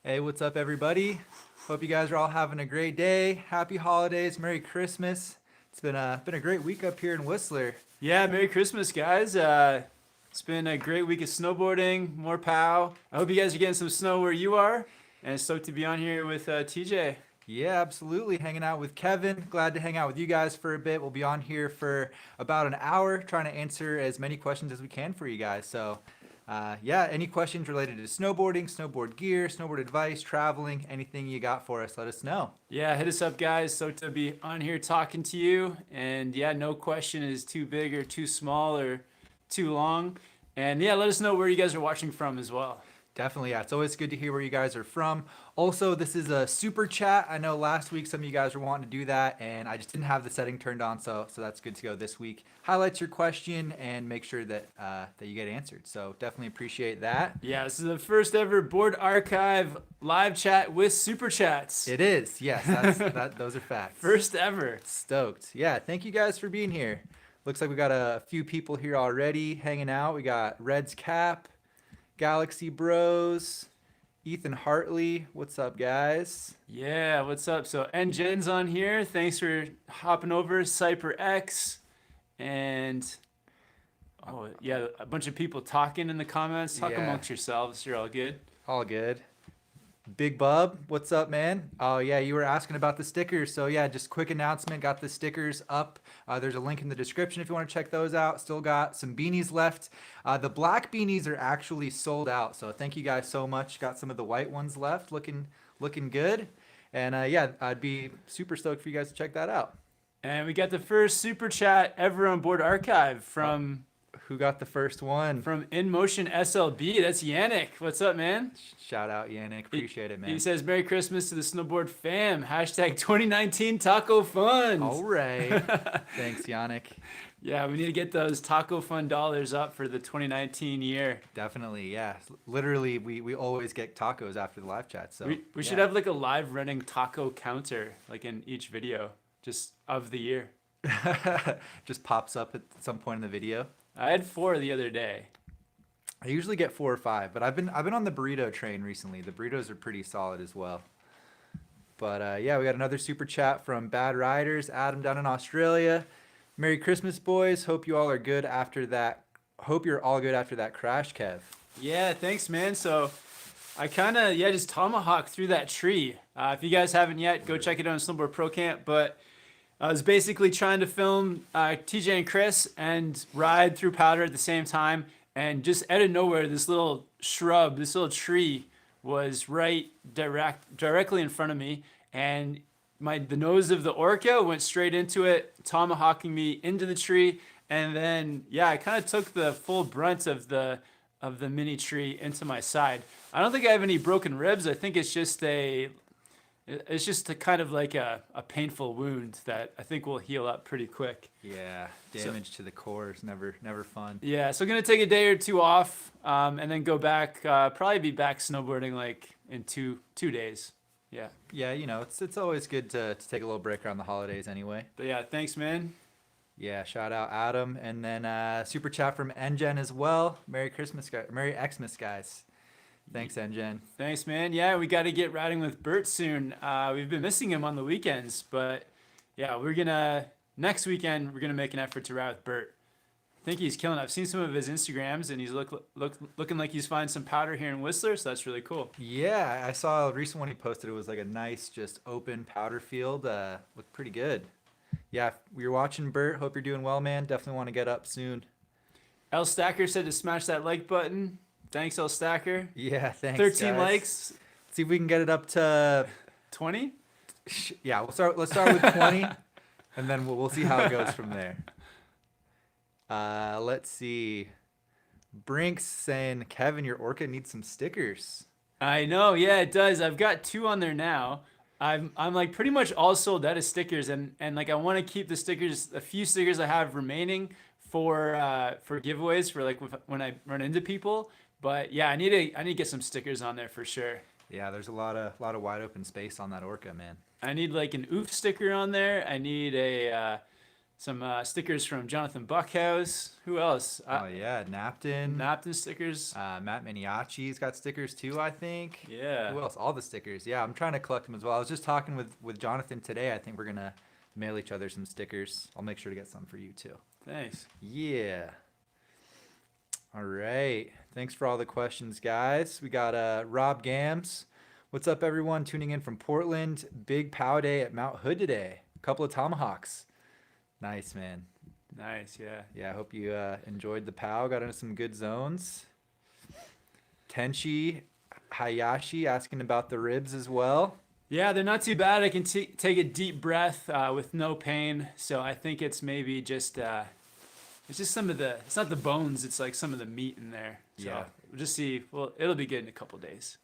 Hey, what's up, everybody? Hope you guys are all having a great day. Happy holidays, Merry Christmas. It's been a great week up here in Whistler. Yeah, Merry Christmas, guys. It's been a great week of snowboarding, more pow. I hope you guys are getting some snow where you are, and stoked to be on here with TJ. Yeah, absolutely. Hanging out with Kevin. Glad to hang out with you guys for a bit. We'll be on here for about an hour, trying to answer as many questions as we can for you guys. So, any questions related to snowboarding, snowboard gear, snowboard advice, traveling, anything you got for us, let us know. Yeah, hit us up, guys. Stoked to be on here talking to you. And yeah, no question is too big or too small or too long. And yeah, let us know where you guys are watching from as well. Definitely, yeah. It's always good to hear where you guys are from. Also, this is a super chat. I know last week some of you guys were wanting to do that, and I just didn't have the setting turned on, so that's good to go this week. Highlights your question and make sure that that you get answered. So definitely appreciate that. Yeah, this is the first ever Board Archive live chat with super chats. It is, yes. Those are facts. First ever. Stoked. Yeah, thank you guys for being here. Looks like we got a few people here already hanging out. We got Red's Cap, Galaxy Bros, Ethan Hartley. What's up, guys? Yeah, what's up? So, Jen's on here. Thanks for hopping over. Cyper X. And, oh, yeah, a bunch of people talking in the comments. Talk Yeah. amongst yourselves. You're all good. All good. Big Bub, what's up, man? Oh, yeah, you were asking about the stickers. So, yeah, just quick announcement. Got the stickers up. There's a link in the description if you want to check those out. Still got some beanies left. The black beanies are actually sold out. So, thank you guys so much. Got some of the white ones left. Looking good. And, yeah, I'd be super stoked for you guys to check that out. And we got the first super chat ever on Board Archive from Who got the first one? In Motion SLB. That's Yannick. What's up, man? Shout out, Yannick. Appreciate it, man. He says, Merry Christmas to the snowboard fam. Hashtag 2019 taco fund. All right. Thanks, Yannick. Yeah, we need to get those taco fund dollars up for the 2019 year. Definitely, yeah. Literally, we always get tacos after the live chat. So We should have like a live running taco counter, like in each video, just of the year. just pops up at some point in the video. I had 4 the other day. I usually get 4 or 5, but I've been on the burrito train recently. The burritos are pretty solid as well. But yeah, we got another super chat from Bad Riders, Adam down in Australia. Merry Christmas, boys. Hope you all are good after that. Hope you're all good after that crash, Kev. Yeah, thanks, man. So I kind of, just tomahawked through that tree. If you guys haven't yet, go check it out on Snowboard But I was basically trying to film TJ and Chris and ride through powder at the same time. And just out of nowhere, this little shrub, this little tree was directly in front of me. And the nose of the orca went straight into it, tomahawking me into the tree. And then, yeah, I kind of took the full brunt of the mini tree into my side. I don't think I have any broken ribs. I think it's just a kind of like a painful wound that I think will heal up pretty quick. Yeah, damage to the core is never fun. Yeah, so I'm going to take a day or 2 off and then go back, probably be back snowboarding like in two days. Yeah. Yeah, it's always good to take a little break around the holidays anyway. But yeah, thanks, man. Yeah, shout out Adam. And then super chat from Engen as well. Merry Christmas, guys. Merry Xmas, guys. Thanks, Engen. Thanks, man. Yeah, we got to get riding with Bert soon. We've been missing him on the weekends, but yeah, next weekend, we're going to make an effort to ride with Bert. I think he's killing it. I've seen some of his Instagrams, and he's looking like he's finding some powder here in Whistler, so that's really cool. Yeah, I saw a recent one he posted. It was like a nice, just open powder field. Looked pretty good. Yeah, if you're watching, Bert, hope you're doing well, man. Definitely want to get up soon. L Stacker said to smash that like button. Thanks, L Stacker. Yeah, thanks, 13 guys. likes. See if we can get it up to 20. Yeah, let's start with 20, and then we'll see how it goes from there. Let's see. Brinks saying, Kevin, your orca needs some stickers. I know, yeah, it does. I've got 2 on there now. I'm like pretty much all sold out of stickers, and like I want to keep the stickers, a few stickers I have remaining for giveaways for like when I run into people. But yeah, I need to get some stickers on there for sure. Yeah, there's a lot of wide open space on that orca, man. I need like an oof sticker on there. I need a Some stickers from Jonathan Buckhouse. Who else? Oh yeah, Napton. Napton stickers. Matt Miniachi's got stickers too, I think. Yeah. Who else? All the stickers. Yeah, I'm trying to collect them as well. I was just talking with Jonathan today. I think we're gonna mail each other some stickers. I'll make sure to get some for you too. Thanks. Yeah. All right. Thanks for all the questions, guys. We got Rob Gams. What's up, everyone? Tuning in from Portland. Big POW day at Mount Hood today. A couple of tomahawks. Nice, man. Nice, yeah. Yeah, I hope you enjoyed the POW. Got into some good zones. Tenchi Hayashi asking about the ribs as well. Yeah, they're not too bad. I can take a deep breath with no pain. So I think it's maybe just it's just some of the. It's not the bones. It's like some of the meat in there. So Yeah. we'll just see. Well, it'll be good in a couple days.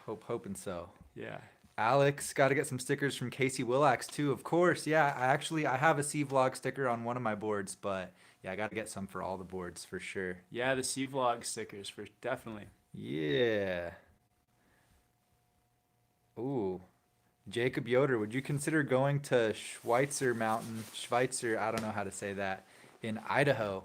Hoping so. Yeah. Alex, got to get some stickers from Casey Willax too, of course. Yeah, I have a C Vlog sticker on one of my boards, but yeah, I got to get some for all the boards for sure. Yeah, the C Vlog stickers for definitely. Yeah. Ooh. Jacob Yoder, would you consider going to Schweitzer Mountain, Schweitzer, I don't know how to say that, in Idaho?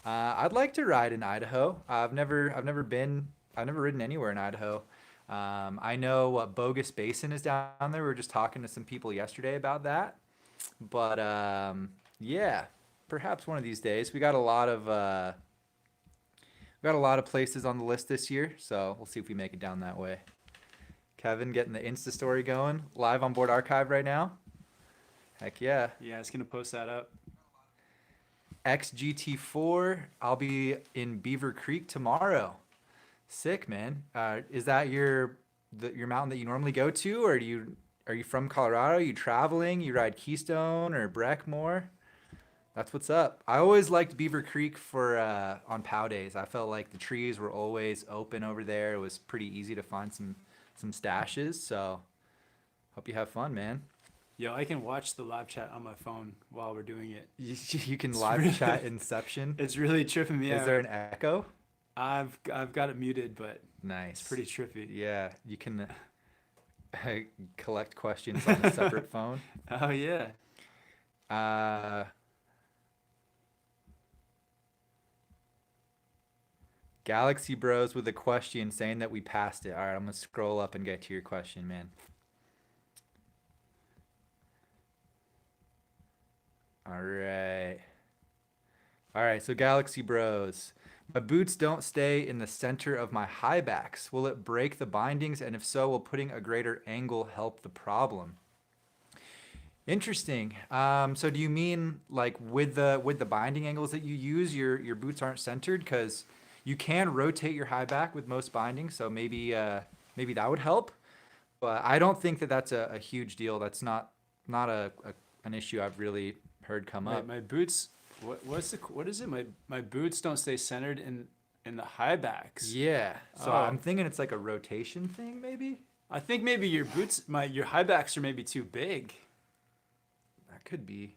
I'd like to ride in Idaho. I've never ridden anywhere in Idaho. I know what Bogus Basin is down there. We were just talking to some people yesterday about that. But yeah, perhaps one of these days. We got a lot of places on the list this year, so we'll see if we make it down that way. Kevin getting the Insta story going, live on Board Archive right now. Heck yeah. Yeah, it's gonna post that up. XGT4, I'll be in Beaver Creek tomorrow. Sick, man. Is that your mountain that you normally go to, or are you from Colorado? Are you traveling? You ride Keystone or Breck more? That's what's up. I always liked Beaver Creek for on POW days. I felt like the trees were always open over there. It was pretty easy to find some stashes. So hope you have fun, man. Yo, I can watch the live chat on my phone while we're doing it. You can live chat Inception. It's really tripping me out. Is there an echo? I've got it muted, but Nice. it's pretty trippy. Yeah, you can collect questions on a separate phone. Oh yeah. Galaxy Bros with a question saying that we passed it. All right, I'm gonna scroll up and get to your question, man. All right, so Galaxy Bros. My boots don't stay in the center of my high backs. Will it break the bindings? And if so, will putting a greater angle help the problem? Interesting. So do you mean like with the binding angles that you use, your boots aren't centered? Because you can rotate your high back with most bindings, so maybe that would help. But I don't think that that's a huge deal. That's not an issue I've really heard come up. My boots. What is it? My boots don't stay centered in the high backs. Yeah. So Oh. I'm thinking it's like a rotation thing, maybe. I think maybe your your high backs are maybe too big, That could be.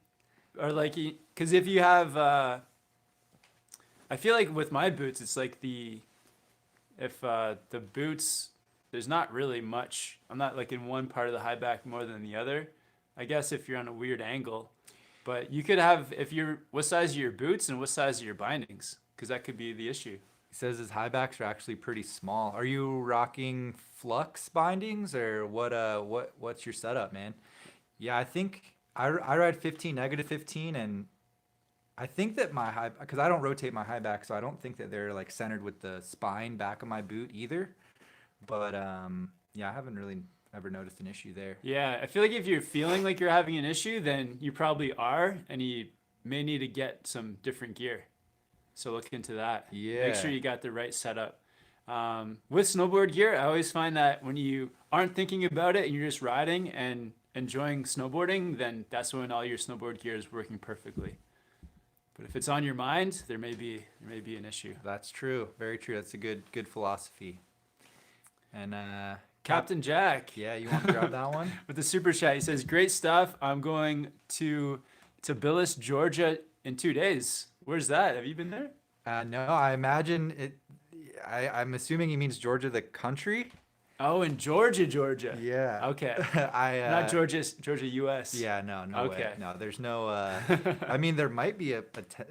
or like because if you have, I feel like with my boots it's like the boots, there's not really much. I'm not like in one part of the high back more than the other. I guess if you're on a weird angle. But you could have, what size are your boots and what size are your bindings? Because that could be the issue. He says his high backs are actually pretty small. Are you rocking flux bindings or what's your setup, man? Yeah, I think I ride 15, -15, and I think that because I don't rotate my high back, so I don't think that they're like centered with the spine back of my boot either. But yeah, I haven't really ever noticed an issue there. Yeah, I feel like if you're feeling like you're having an issue, then you probably are, and you may need to get some different gear. So look into that. Yeah. Make sure you got the right setup. With snowboard gear, I always find that when you aren't thinking about it and you're just riding and enjoying snowboarding, then that's when all your snowboard gear is working perfectly. But if it's on your mind, there may be an issue. That's true. Very true. That's a good philosophy. And Captain Jack. Yeah, you want to grab that one? With the super chat, he says, "Great stuff. I'm going to Tbilisi, Georgia in 2 days." Where's that? Have you been there? No, I imagine it. I'm assuming he means Georgia, the country. Oh, in Georgia. Yeah. Okay. I Not Georgia, U.S. Yeah, no way. Okay. No, there's no. I mean, there might be a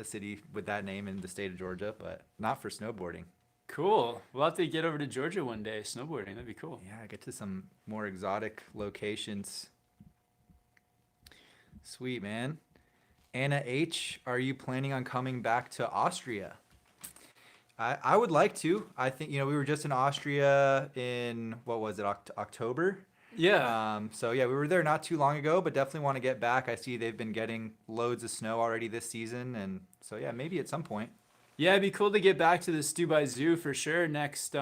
city with that name in the state of Georgia, but not for snowboarding. Cool. We'll have to get over to Georgia one day snowboarding. That'd be cool. Yeah, get to some more exotic locations. Sweet, man. Anna H, are you planning on coming back to Austria? I would like to. I think, we were just in Austria in, what was it, October? Yeah. So yeah, we were there not too long ago, but definitely want to get back. I see they've been getting loads of snow already this season, and so yeah, maybe at some point. Yeah, it'd be cool to get back to the Dubai Zoo for sure next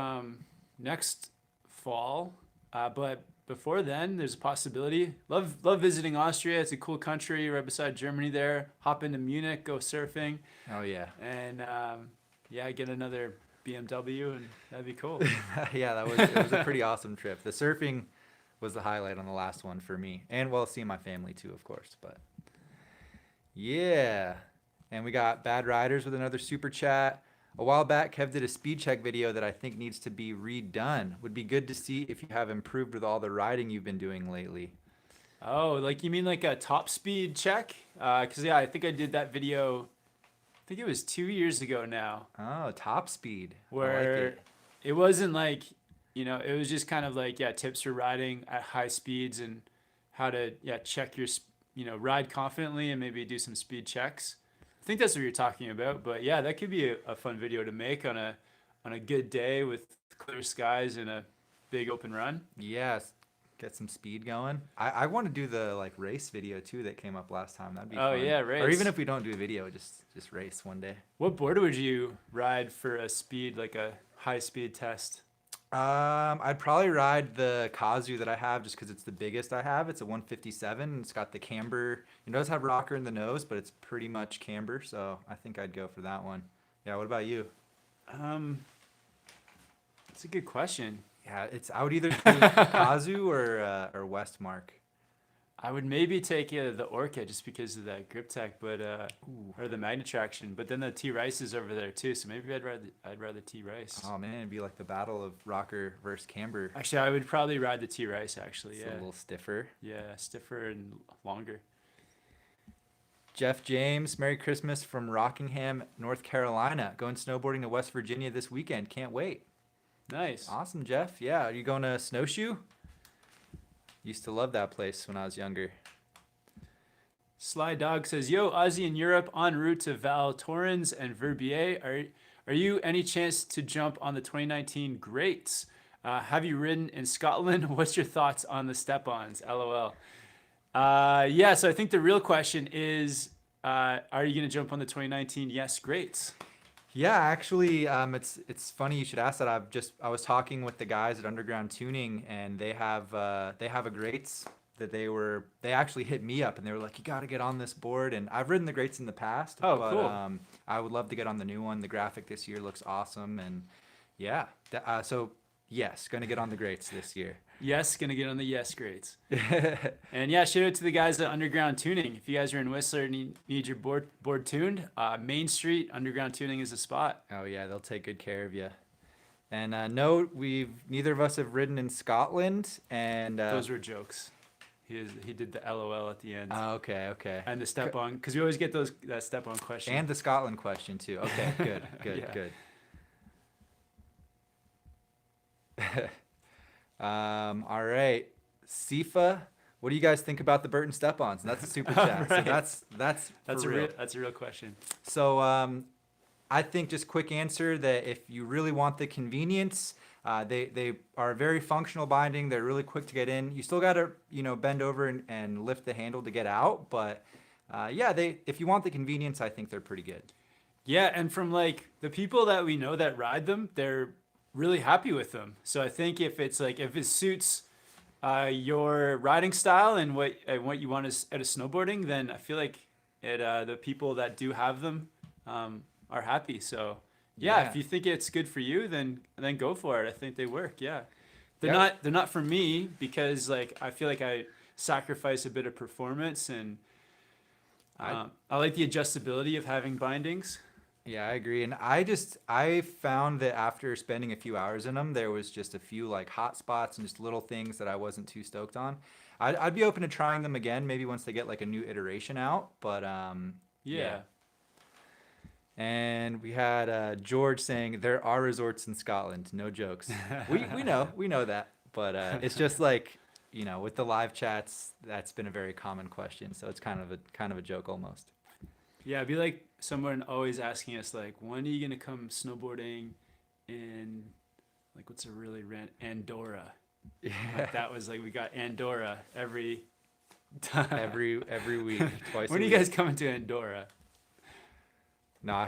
fall. But before then, there's a possibility. Love visiting Austria. It's a cool country right beside Germany there. Hop into Munich, go surfing, Oh yeah. and yeah, get another BMW, and that'd be cool. Yeah, it was a pretty awesome trip. The surfing was the highlight on the last one for me, and well, seeing my family too, of course. But yeah, and we got Bad Riders with another super chat. A while back, Kev did a speed check video that I think needs to be redone. Would be good to see if you have improved with all the riding you've been doing lately. Oh, like you mean like a top speed check? Cause yeah, I think I did that video. I think it was 2 years ago now, Oh, top speed. I like where it. it wasn't like, it was just kind of like, yeah, tips for riding at high speeds and how to, yeah, check your, ride confidently and maybe do some speed checks. I think that's what you're talking about, but yeah, that could be a fun video to make on a good day with clear skies and a big open run. Yes, get some speed going. I want to do the like race video too that came up last time. That'd be Oh fun. yeah, Or race. even if we don't do a video, just race one day. What board would you ride for a speed, like a high speed test? I'd probably ride the Kazu that I have just because it's the biggest I have. It's a 157. It's got the camber. It does have rocker in the nose, but it's pretty much camber. So I think I'd go for that one. Yeah. What about you? Um, That's a good question. Yeah, I would either do Kazu or Westmark. I would maybe take the Orca just because of that grip tech, but Ooh. or the Magna Traction. But then the T Rice is over there too, so maybe I'd rather T Rice. Oh man, it'd be like the battle of rocker versus camber. Actually, I would probably ride the T Rice. Actually, It's yeah, a little stiffer. yeah, stiffer and longer. Jeff James, Merry Christmas from Rockingham, North Carolina. Going snowboarding to West Virginia this weekend. Can't wait. Nice. Awesome, Jeff. Yeah, are you going to Snowshoe? Used to love that place when I was younger. Sly Dog says, "Yo, Aussie in Europe en route to Val Thorens and Verbier. Are you any chance to jump on the 2019 Greats? Have you ridden in Scotland? What's your thoughts on the step-ons? LOL." Yeah, so I think the real question is, are you going to jump on the 2019 Yes Greats? Yeah, actually, it's funny you should ask that. I was talking with the guys at Underground Tuning, and they have a Greats that they actually hit me up, and they were like, "You got to get on this board." And I've ridden the Greats in the past, Oh, but cool. I would love to get on the new one. The graphic this year looks awesome, and yeah, so yes, gonna get on the Greats this year. Yes, going to get on the Yes Greats. And yeah, shout out to the guys at Underground Tuning. If you guys are in Whistler and need your board tuned, Main Street, Underground Tuning is a spot. Oh yeah, they'll take good care of you. And no, neither of us have ridden in Scotland, and Those were jokes. He did the LOL at the end. oh, okay. And the step on, because we always get that step on question. And the Scotland question too. Okay, good, Yeah. good. All right, Sifa, what do you guys think about the Burton step-ons? And that's a super chat. Right. So that's That's for real. That's a real question. So I think just quick answer that if you really want the convenience, they are very functional binding. They're really quick to get in. You still got to bend over and lift the handle to get out, but yeah, if you want the convenience, I think they're pretty good. Yeah, and from like the people that we know that ride them, they're really happy with them. So I think if it suits your riding style and what you want out of snowboarding, then I feel like the people that do have them are happy. So yeah, Yeah. if you think it's good for you, then go for it. I think they work. Yeah, Yeah. they're not for me because like I feel like I sacrifice a bit of performance and I like the adjustability of having bindings. Yeah, I agree. And I found that after spending a few hours in them, there was just a few like hot spots and just little things that I wasn't too stoked on. I'd be open to trying them again, maybe once they get like a new iteration out. But yeah. Yeah. And we had George saying there are resorts in Scotland. No jokes. We know that, but it's just like with the live chats, that's been a very common question. So it's kind of a joke almost. Yeah, it'd be like someone always asking us like, when are you gonna come snowboarding in like what's a really Andorra? Yeah. Like that was like we got Andorra every time. Every week, twice. When a are you week. guys coming to Andorra? No, I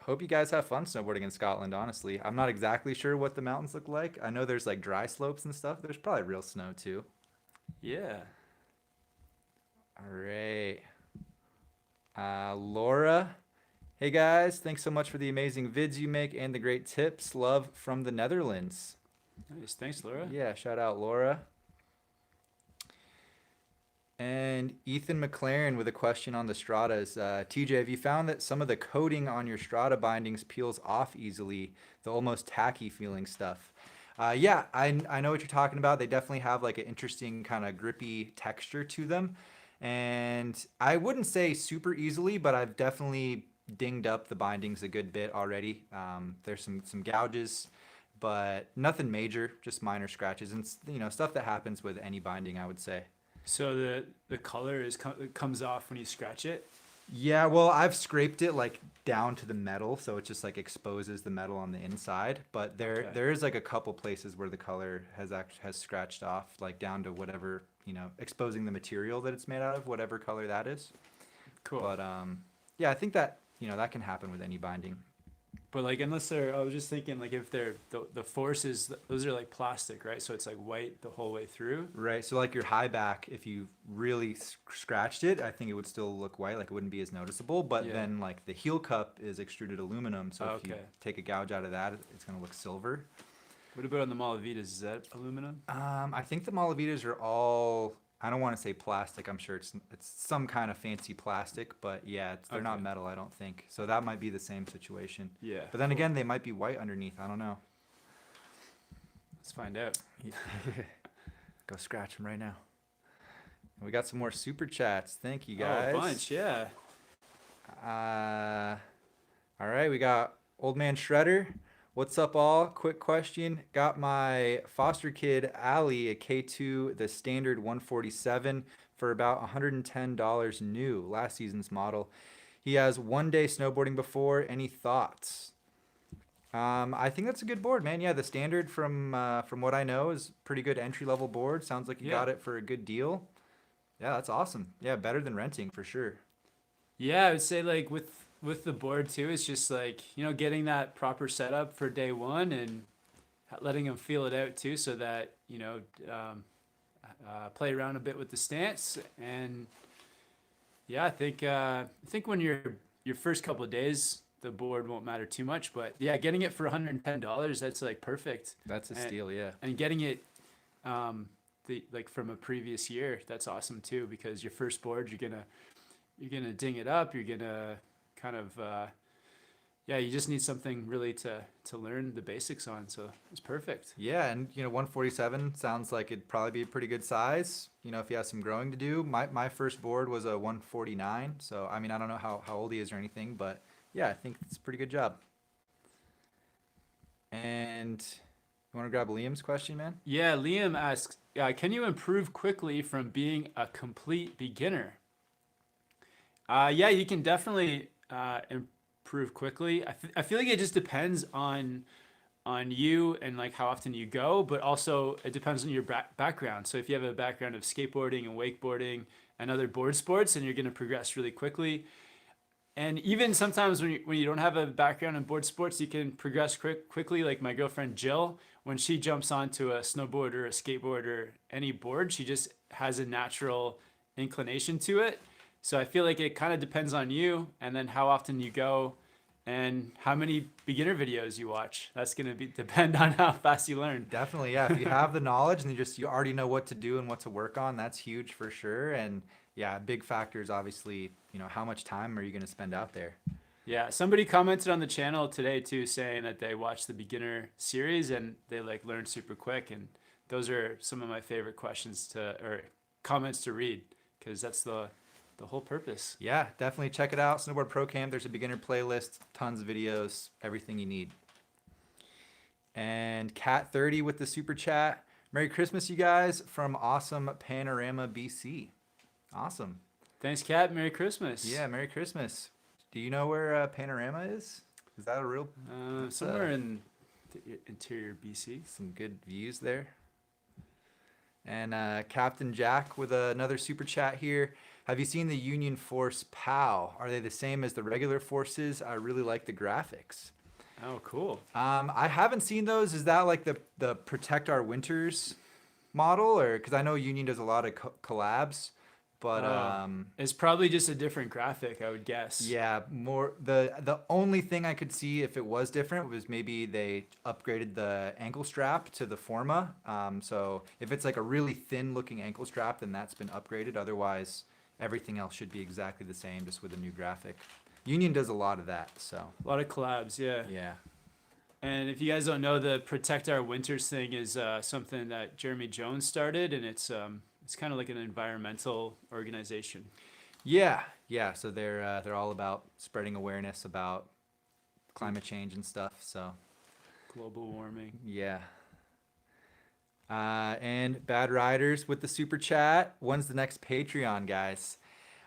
hope you guys have fun snowboarding in Scotland. Honestly, I'm not exactly sure what the mountains look like. I know there's like dry slopes and stuff. There's probably real snow too. Yeah. All right. Laura, hey guys, thanks so much for the amazing vids you make and the great tips. Love from the Netherlands. Nice. Thanks, Laura. Yeah, shout out Laura. And Ethan McLaren with a question on the Stratas. TJ, have you found that some of the coating on your Strata bindings peels off easily, the almost tacky feeling stuff? Yeah, I know what you're talking about. They definitely have like an interesting kind of grippy texture to them. And I wouldn't say super easily, but I've definitely dinged up the bindings a good bit already. There's some gouges, but nothing major, just minor scratches and stuff that happens with any binding, I would say. So the color it comes off when you scratch it. Yeah, well, I've scraped it like down to the metal, so it just like exposes the metal on the inside. But Okay. there is like a couple places where the color has scratched off, like down to whatever, exposing the material that it's made out of, whatever color that is. Cool. But yeah, I think that that can happen with any binding. But like unless I was just thinking like if they're the forces, those are like plastic, right? So it's like white the whole way through. Right. So like your high back, if you really scratched it, I think it would still look white, like it wouldn't be as noticeable. But Yeah. then like the heel cup is extruded aluminum, so if you Okay. take a gouge out of that, it's gonna look silver. What about on the Malavitas? Is that aluminum? I think the Malavitas are all. I don't want to say plastic. I'm sure it's some kind of fancy plastic, but yeah, they're not Okay. metal. I don't think so. That might be the same situation. Yeah. But then Cool. again, they might be white underneath. I don't know. Let's find out. Go scratch them right now. And we got some more super chats. Thank you Oh, guys. a bunch, yeah. All right, we got Old Man Shredder. What's up, all? Quick question. Got my foster kid, Allie, a K2, the standard 147 for about $110 new, last season's model. He has 1 day snowboarding before. Any thoughts? I think that's a good board, man. Yeah, the standard from what I know is pretty good entry level board. Sounds like you Yeah. got it for a good deal. Yeah, that's awesome. Yeah, better than renting for sure. Yeah, I would say like with the board too, it's just like, getting that proper setup for day one and letting them feel it out too, so that, play around a bit with the stance. And yeah, I think when your first couple of days, the board won't matter too much, but yeah, getting it for $110, that's like perfect. That's a And- steal, yeah. And getting it, like from a previous year, that's awesome too, because your first board, you're gonna ding it up. You're gonna kind of, you just need something really to learn the basics on. So it's perfect. Yeah, and 147 sounds like it'd probably be a pretty good size. If you have some growing to do. My first board was a 149, so I mean I don't know how old he is or anything, but yeah, I think it's a pretty good job. And you want to grab Liam's question, man? Yeah, Liam asks, can you improve quickly from being a complete beginner? Yeah, you can definitely improve quickly. I feel like it just depends on you and like how often you go, but also it depends on your background. So if you have a background of skateboarding and wakeboarding and other board sports, then you're going to progress really quickly. And even sometimes when you don't have a background in board sports, you can progress quickly. Like my girlfriend Jill, when she jumps onto a snowboard or a skateboard or any board, she just has a natural inclination to it. So I feel like it kind of depends on you and then how often you go and how many beginner videos you watch. That's going to depend on how fast you learn. Definitely, yeah. If you have the knowledge and you already know what to do and what to work on, that's huge for sure. And yeah, big factor is obviously, how much time are you going to spend out there? Yeah, somebody commented on the channel today too, saying that they watched the beginner series and they like learned super quick. And those are some of my favorite questions or comments to read, because that's the whole purpose. Yeah, definitely check it out. Snowboard Pro Camp. There's a beginner playlist, tons of videos, everything you need. And Cat30 with the super chat. Merry Christmas, you guys, from awesome Panorama, BC. Awesome. Thanks, Kat. Merry Christmas. Yeah, Merry Christmas. Do you know where Panorama is? Is that a real? Somewhere in the interior BC. Some good views there. And Captain Jack with another super chat here. Have you seen the Union Force POW? Are they the same as the regular forces? I really like the graphics. Oh, cool. I haven't seen those. Is that like the Protect Our Winters model, or because I know Union does a lot of collabs, but it's probably just a different graphic, I would guess. yeah, more the only thing I could see if it was different was maybe they upgraded the ankle strap to the Forma. So if it's like a really thin looking ankle strap, then that's been upgraded. Otherwise, everything else should be exactly the same, just with a new graphic. Union does a lot of that, so. A lot of collabs, yeah. Yeah. And if you guys don't know, the Protect Our Winters thing is something that Jeremy Jones started, and it's kind of like an environmental organization. Yeah, yeah. So they're all about spreading awareness about climate change and stuff. So Global warming. yeah. And Bad Riders with the super chat. When's the next Patreon, guys?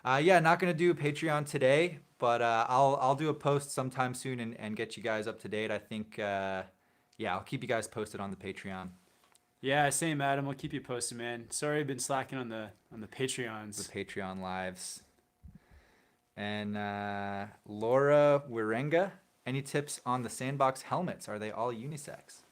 Yeah, not gonna do a Patreon today, but I'll do a post sometime soon and get you guys up to date. I think yeah, I'll keep you guys posted on the Patreon. Yeah, same, Adam. I'll keep you posted, man. Sorry, I've been slacking on the Patreons. The Patreon lives. And Laura Wirenga, any tips on the Sandbox helmets? Are they all unisex?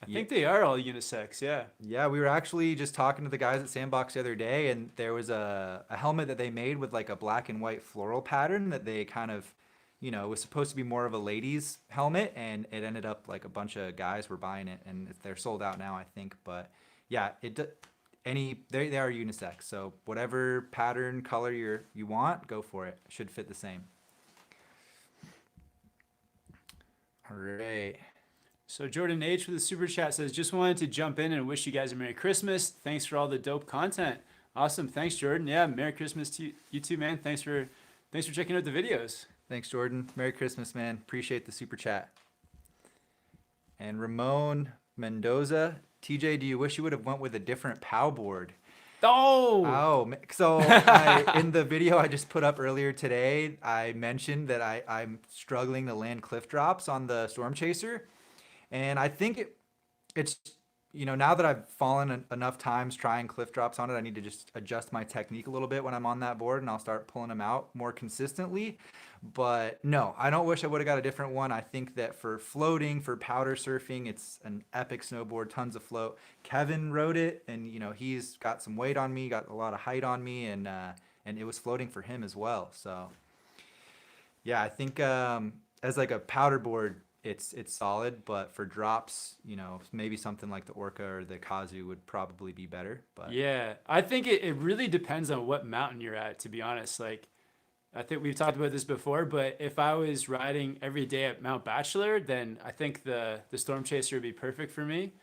I think they are all unisex, yeah. Yeah, we were actually just talking to the guys at Sandbox the other day, and there was a helmet that they made with like a black and white floral pattern that they kind of, it was supposed to be more of a ladies helmet, and it ended up like a bunch of guys were buying it, and they're sold out now, I think. But yeah, they are unisex, so whatever pattern, color you want, go for it. Should fit the same. All right. So Jordan H with the super chat says, just wanted to jump in and wish you guys a Merry Christmas. Thanks for all the dope content. Awesome. Thanks, Jordan. Yeah, Merry Christmas to you too, man. Thanks for checking out the videos. Thanks, Jordan. Merry Christmas, man. Appreciate the super chat. And Ramon Mendoza, TJ, do you wish you would have went with a different POW board? Oh, So in the video I just put up earlier today, I mentioned that I'm struggling to land cliff drops on the Storm Chaser. And I think it's, now that I've fallen enough times trying cliff drops on it, I need to just adjust my technique a little bit when I'm on that board, and I'll start pulling them out more consistently. But no, I don't wish I would have got a different one. I think that for floating, for powder surfing, it's an epic snowboard, tons of float. Kevin rode it, and he's got some weight on me, got a lot of height on me, and it was floating for him as well. So yeah, I think as like a powder board, it's solid, but for drops, maybe something like the Orca or the Kazu would probably be better. But yeah, I think it really depends on what mountain you're at, to be honest. Like, I think we've talked about this before, but if I was riding every day at Mount Bachelor, then I think the Storm Chaser would be perfect for me.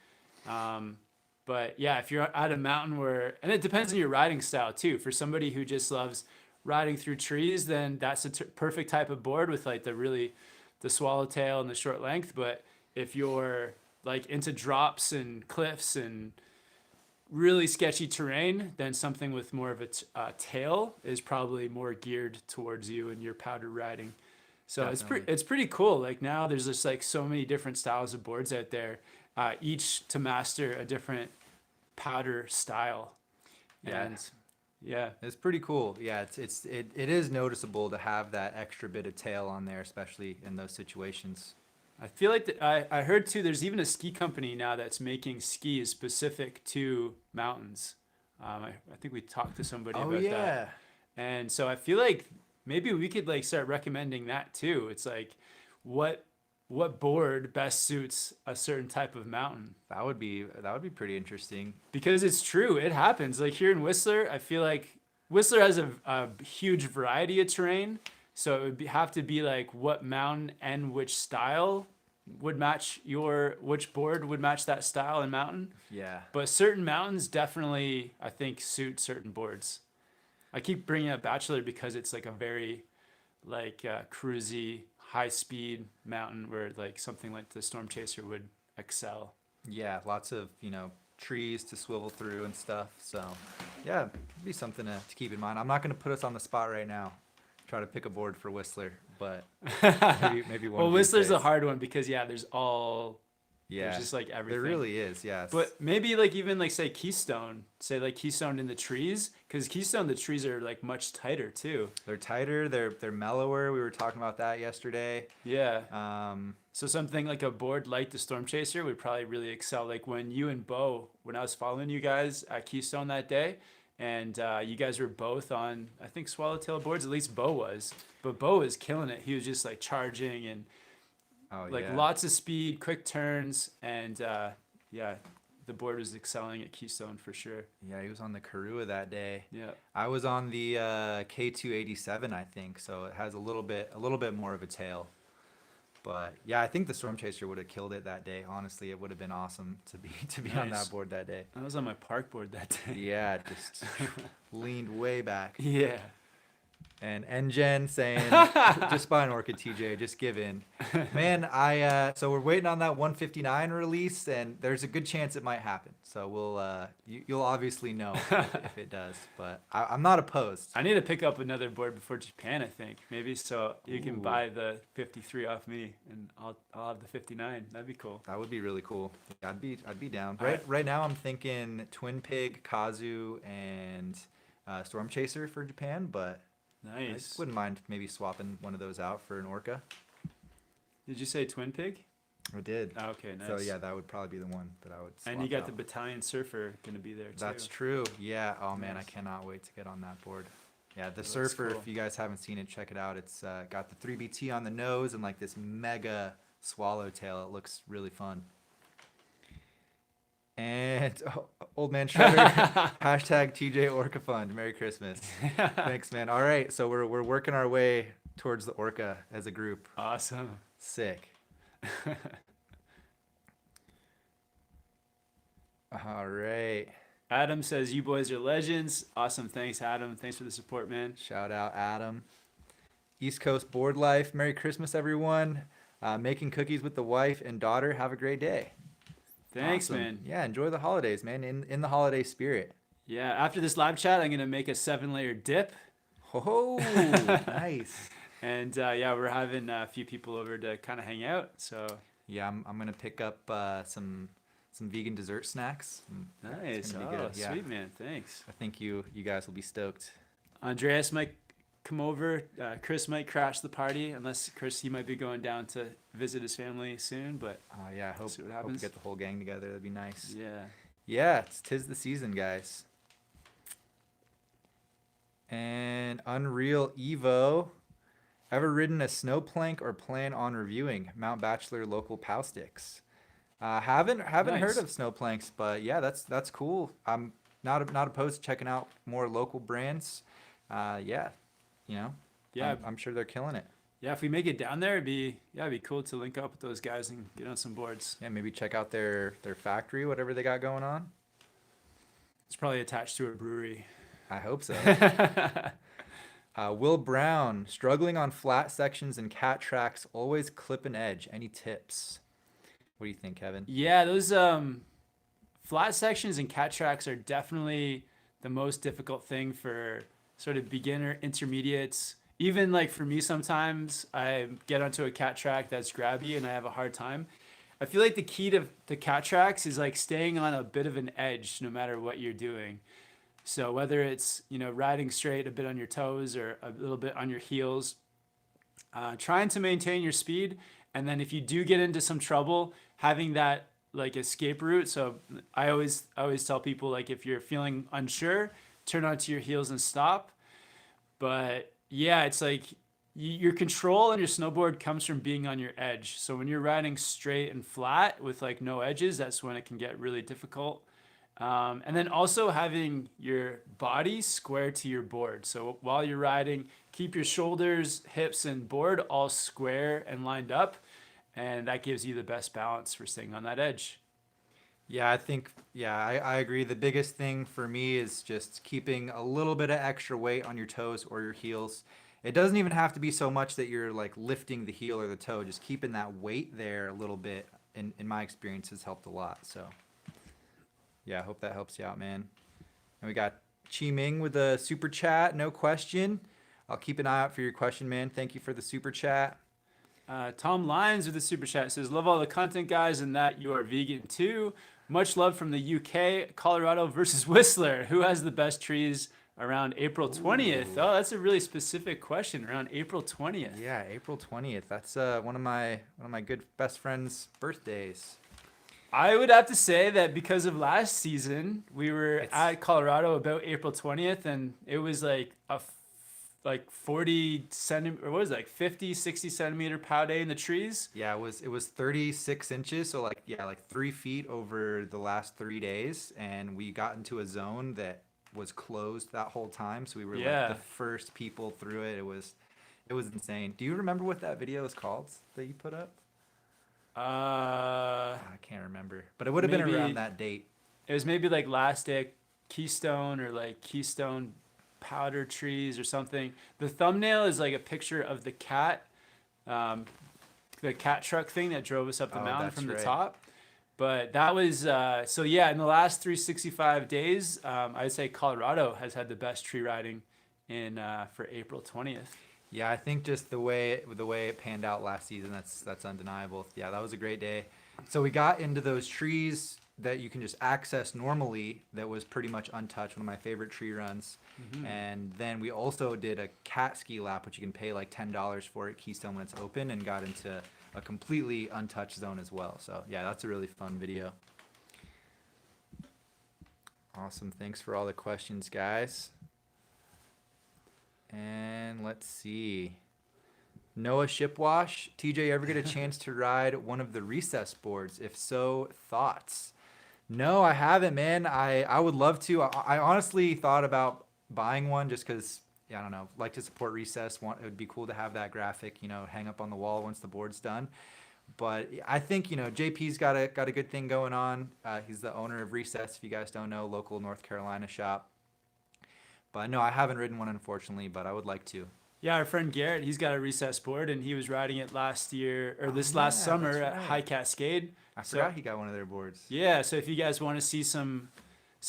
But yeah, if you're at a mountain and it depends on your riding style too. For somebody who just loves riding through trees, then that's a perfect type of board with like the swallowtail and the short length. But if you're like into drops and cliffs and really sketchy terrain, then something with more of a tail is probably more geared towards you and your powder riding. So it's pretty cool. Like now there's just like so many different styles of boards out there, each to master a different powder style. yeah, And yeah, it's pretty cool. Yeah, it is noticeable to have that extra bit of tail on there, especially in those situations. I feel like I heard too, there's even a ski company now that's making skis specific to mountains. I think we talked to somebody about that. And so I feel like maybe we could like start recommending that too. It's like what board best suits a certain type of mountain. That would be pretty interesting. Because it's true, it happens. Like here in Whistler, I feel like Whistler has a huge variety of terrain. So it would have to be like what mountain and which style would match which board would match that style and mountain. Yeah. But certain mountains definitely, I think, suit certain boards. I keep bringing up Bachelor because it's like a very like cruisy, high speed mountain where like something like the Storm Chaser would excel. Yeah, lots of, trees to swivel through and stuff. So, yeah, it'd be something to keep in mind. I'm not going to put us on the spot right now. Try to pick a board for Whistler, but maybe one. Well, of these Whistler's a days. hard one because there's Yeah, just like everything. there really is. Yes. But maybe like even like say Keystone in the trees, because Keystone the trees are like much tighter too. they're tighter. They're mellower. We were talking about that yesterday. Yeah. So something like a board like the Storm Chaser would probably really excel. Like when you and Bo, when I was following you guys at Keystone that day, and you guys were both on, I think, Swallowtail boards. At least Bo was. But Bo was killing it. He was just like charging and Yeah. lots of speed, quick turns, and yeah, the board was excelling at Keystone for sure. Yeah, he was on the Karua that day. Yeah. I was on the K287, I think, so it has a little bit more of a tail. But yeah, I think the Storm Chaser would have killed it that day. Honestly, it would have been awesome to be on Nice. that board that day. I was on my park board that day. Yeah, just leaned way back. Yeah. And NGen saying, just buy an Orca, TJ, just give in. Man, so we're waiting on that 159 release, and there's a good chance it might happen. So you'll obviously know if it does, but I'm not opposed. I need to pick up another board before Japan, I think. Maybe so you can Ooh. buy the 53 off me, and I'll have the 59. That'd be cool. That would be really cool. I'd be down. All right. Right now I'm thinking Twin Pig, Kazu, and Storm Chaser for Japan, but I Nice. wouldn't mind maybe swapping one of those out for an Orca. Did you say Twin Pig? I did. Oh, okay, nice. So yeah, that would probably be the one that I would swap And you got out. the Battalion Surfer going to be there too. That's true. Yeah. Oh man, I Nice. cannot wait to get on that board. Yeah, the looks Surfer. cool. If you guys haven't seen it, check it out. It's got the 3BT on the nose and like this mega swallowtail. It looks really fun. And old man Shredder, hashtag TJ Orca Fund. Merry Christmas. Thanks, man. All right, so we're working our way towards the Orca as a group. Awesome. Sick. All right. Adam says, you boys are legends. Awesome. Thanks, Adam. Thanks for the support, man. Shout out Adam. East Coast Board Life. Merry Christmas, everyone. Making cookies with the wife and daughter. Have a great day. Thanks, Awesome. man. Yeah, enjoy the holidays, man. In the holiday spirit. Yeah, after this live chat, I'm going to make a 7-layer dip. Oh, nice. And yeah, we're having a few people over to kind of hang out. So Yeah, I'm gonna pick up some vegan dessert snacks. nice. gonna Oh, be good, yeah. sweet, man. Thanks. I think you guys will be stoked. Andreas might come over. Chris might crash the party, unless Chris, he might be going down to visit his family soon. But Yeah, I hope See what we happens. get the whole gang together. That'd be nice. yeah. Yeah, tis the season, guys. And Unreal Evo. Ever ridden a snow plank or plan on reviewing Mount Bachelor local POW sticks? Haven't Nice. heard of snow planks, but yeah, that's cool. I'm not opposed to checking out more local brands. Yeah, Yeah. I'm sure they're killing it. Yeah, if we make it down there, it'd be cool to link up with those guys and get on some boards. Yeah, maybe check out their factory, whatever they got going on. It's probably attached to a brewery. I hope so. Will Brown, struggling on flat sections and cat tracks, always clip an edge. Any tips? What do you think, Kevin? Yeah, those flat sections and cat tracks are definitely the most difficult thing for sort of beginner intermediates. Even like for me, sometimes I get onto a cat track that's grabby and I have a hard time. I feel like the key to the cat tracks is like staying on a bit of an edge no matter what you're doing. So whether it's, riding straight a bit on your toes or a little bit on your heels, trying to maintain your speed. And then if you do get into some trouble, having that like escape route. So I always tell people, like, if you're feeling unsure, turn onto your heels and stop. But yeah, it's like your control on your snowboard comes from being on your edge. So when you're riding straight and flat with like no edges, that's when it can get really difficult. And then also having your body square to your board. So while you're riding, keep your shoulders, hips, and board all square and lined up. And that gives you the best balance for staying on that edge. Yeah, I think, yeah, I agree. The biggest thing for me is just keeping a little bit of extra weight on your toes or your heels. It doesn't even have to be so much that you're like lifting the heel or the toe, just keeping that weight there a little bit, in my experience, has helped a lot. So, yeah, I hope that helps you out, man. And we got Chi Ming with a super chat, no question. I'll keep an eye out for your question, man. Thank you for the super chat. Tom Lyons with the super chat says, love all the content, guys, and that you are vegan too. Much love from the UK, Colorado versus Whistler. Who has the best trees around April 20th? Oh, that's a really specific question. Around April 20th. Yeah, April 20th. That's one of my good best friends' birthdays. I would have to say that because of last season, we were at Colorado about April 20th, and it was like a 40 centimeter, or what was it, like 50, 60 centimeter pow day in the trees. Yeah, it was 36 inches, so like 3 feet over the last 3 days, and we got into a zone that was closed that whole time, so we were like the first people through it. It was insane. Do you remember what that video is called that you put up? I can't remember, but it would have been around that date. It was maybe like last day Keystone, or like Keystone powder trees or something. The thumbnail is like a picture of the cat truck thing that drove us up the mountain from the top. But that was so yeah, in the last 365 days, I'd say Colorado has had the best tree riding in for April 20th. Yeah, I think just the way it panned out last season, that's undeniable. Yeah, that was a great day. So we got into those trees that you can just access normally, that was pretty much untouched, one of my favorite tree runs. And then we also did a cat ski lap, which you can pay like $10 for at Keystone when it's open, and got into a completely untouched zone as well. So yeah, that's a really fun video. Awesome. Thanks for all the questions, guys. And let's see. Noah Shipwash, TJ, ever get a chance to ride one of the recess boards? If so, thoughts? No, I haven't, man. I would love to. I honestly thought about buying one just because, yeah, I don't know, like to support recess. It would be cool to have that graphic, hang up on the wall once the board's done. But I think, JP's got a good thing going on. He's the owner of Recess, if you guys don't know, local North Carolina shop. But no, I haven't ridden one, unfortunately, but I would like to. Yeah, our friend Garrett, he's got a recess board, and he was riding it last year, or last summer at High Cascade. I forgot he got one of their boards. Yeah, so if you guys want to see some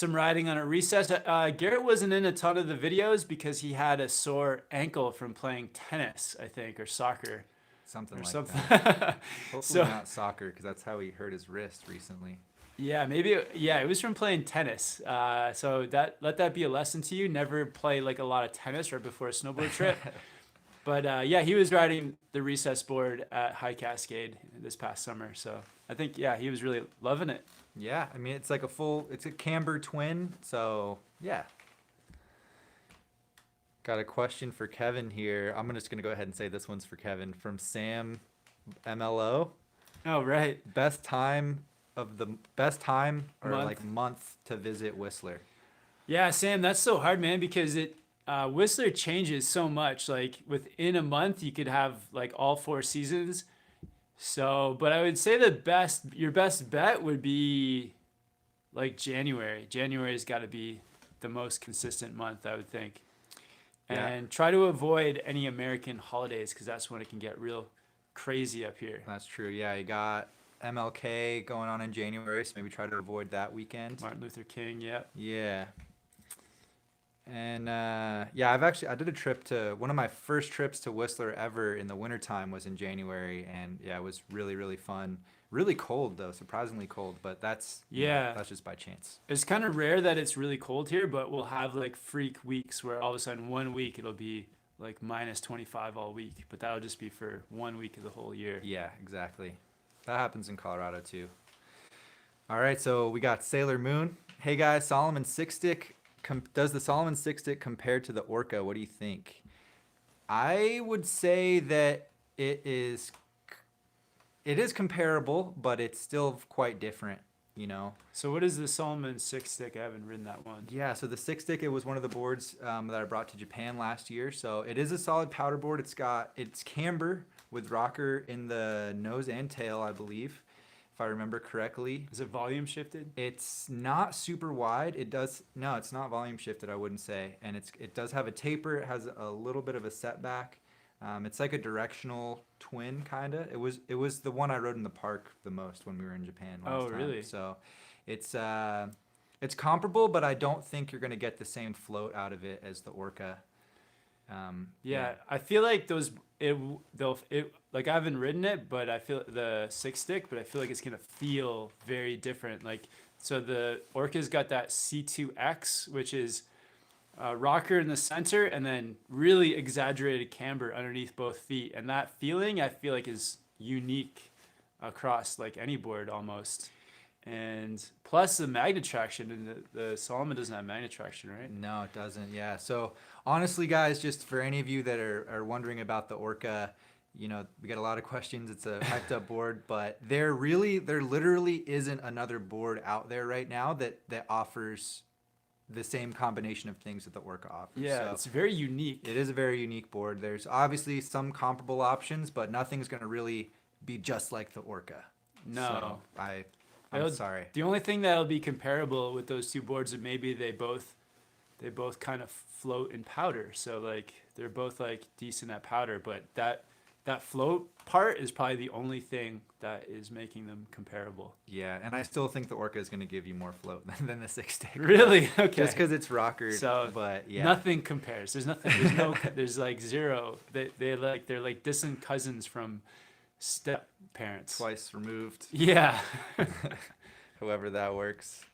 riding on a recess, Garrett wasn't in a ton of the videos because he had a sore ankle from playing tennis, I think, or soccer. Something or like something. that. Hopefully not soccer, because that's how he hurt his wrist recently. Yeah, maybe. Yeah, it was from playing tennis. So let that be a lesson to you. Never play like a lot of tennis right before a snowboard trip. But yeah, he was riding the recess board at High Cascade this past summer. So I think, yeah, he was really loving it. Yeah, I mean, it's like it's a camber twin. So yeah. Got a question for Kevin here. I'm just gonna go ahead and say this one's for Kevin, from Sam MLO. Oh, right. Best time or month to visit Whistler. Yeah, Sam, that's so hard, man, because Whistler changes so much. Like within a month, you could have like all 4 seasons. So, but I would say your best bet would be like January. January's got to be the most consistent month, I would think. Yeah. And try to avoid any American holidays, because that's when it can get real crazy up here. That's true. Yeah, you got MLK going on in January, so maybe try to avoid that weekend. Martin Luther King, yeah. Yeah. And yeah, I did a trip one of my first trips to Whistler ever in the wintertime was in January, and yeah, it was really, really fun. Really cold though, surprisingly cold, but that's just by chance. It's kind of rare that it's really cold here, but we'll have like freak weeks where all of a sudden 1 week it'll be like -25 all week, but that'll just be for 1 week of the whole year. Yeah, exactly. That happens in Colorado too. All right, so we got Sailor Moon. Hey guys, Salomon 6-stick. Does the Salomon 6-stick compare to the Orca? What do you think? I would say that it is comparable, but it's still quite different. you know. So what is the Salomon 6-stick? I haven't ridden that one. Yeah, so the 6-stick, it was one of the boards that I brought to Japan last year. So it is a solid powder board. It's camber with rocker in the nose and tail, I believe, if I remember correctly. Is it volume shifted? It's not super wide. No, it's not volume shifted, I wouldn't say. And it does have a taper. It has a little bit of a setback. It's like a directional twin, kind of. It was the one I rode in the park the most when we were in Japan last time. Really? So it's comparable, but I don't think you're going to get the same float out of it as the Orca. Yeah, I feel like like I haven't ridden it, but I feel the 6-stick, but I feel like it's gonna feel very different. Like, so the Orca's got that C2X, which is a rocker in the center and then really exaggerated camber underneath both feet, and that feeling I feel like is unique across like any board almost. And plus the magnet traction, and the Salomon doesn't have magnet traction, right? No, it doesn't. Yeah. So honestly, guys, just for any of you that are wondering about the Orca, you know, we get a lot of questions. It's a hyped up board, but there literally isn't another board out there right now that offers the same combination of things that the Orca offers. Yeah, So it's very unique. it is a very unique board. There's obviously some comparable options, but nothing's going to really be just like the Orca. No. So I'm sorry. The only thing that'll be comparable with those two boards is maybe they both kind of float in powder. So like they're both like decent at powder, but that float part is probably the only thing that is making them comparable. Yeah, and I still think the Orca is going to give you more float than the 6-stick. Really? Okay. Just because it's rockered. So but yeah. nothing compares. There's nothing. There's no. There's like zero. They're like distant cousins from step parents. Twice removed. Yeah. However that works.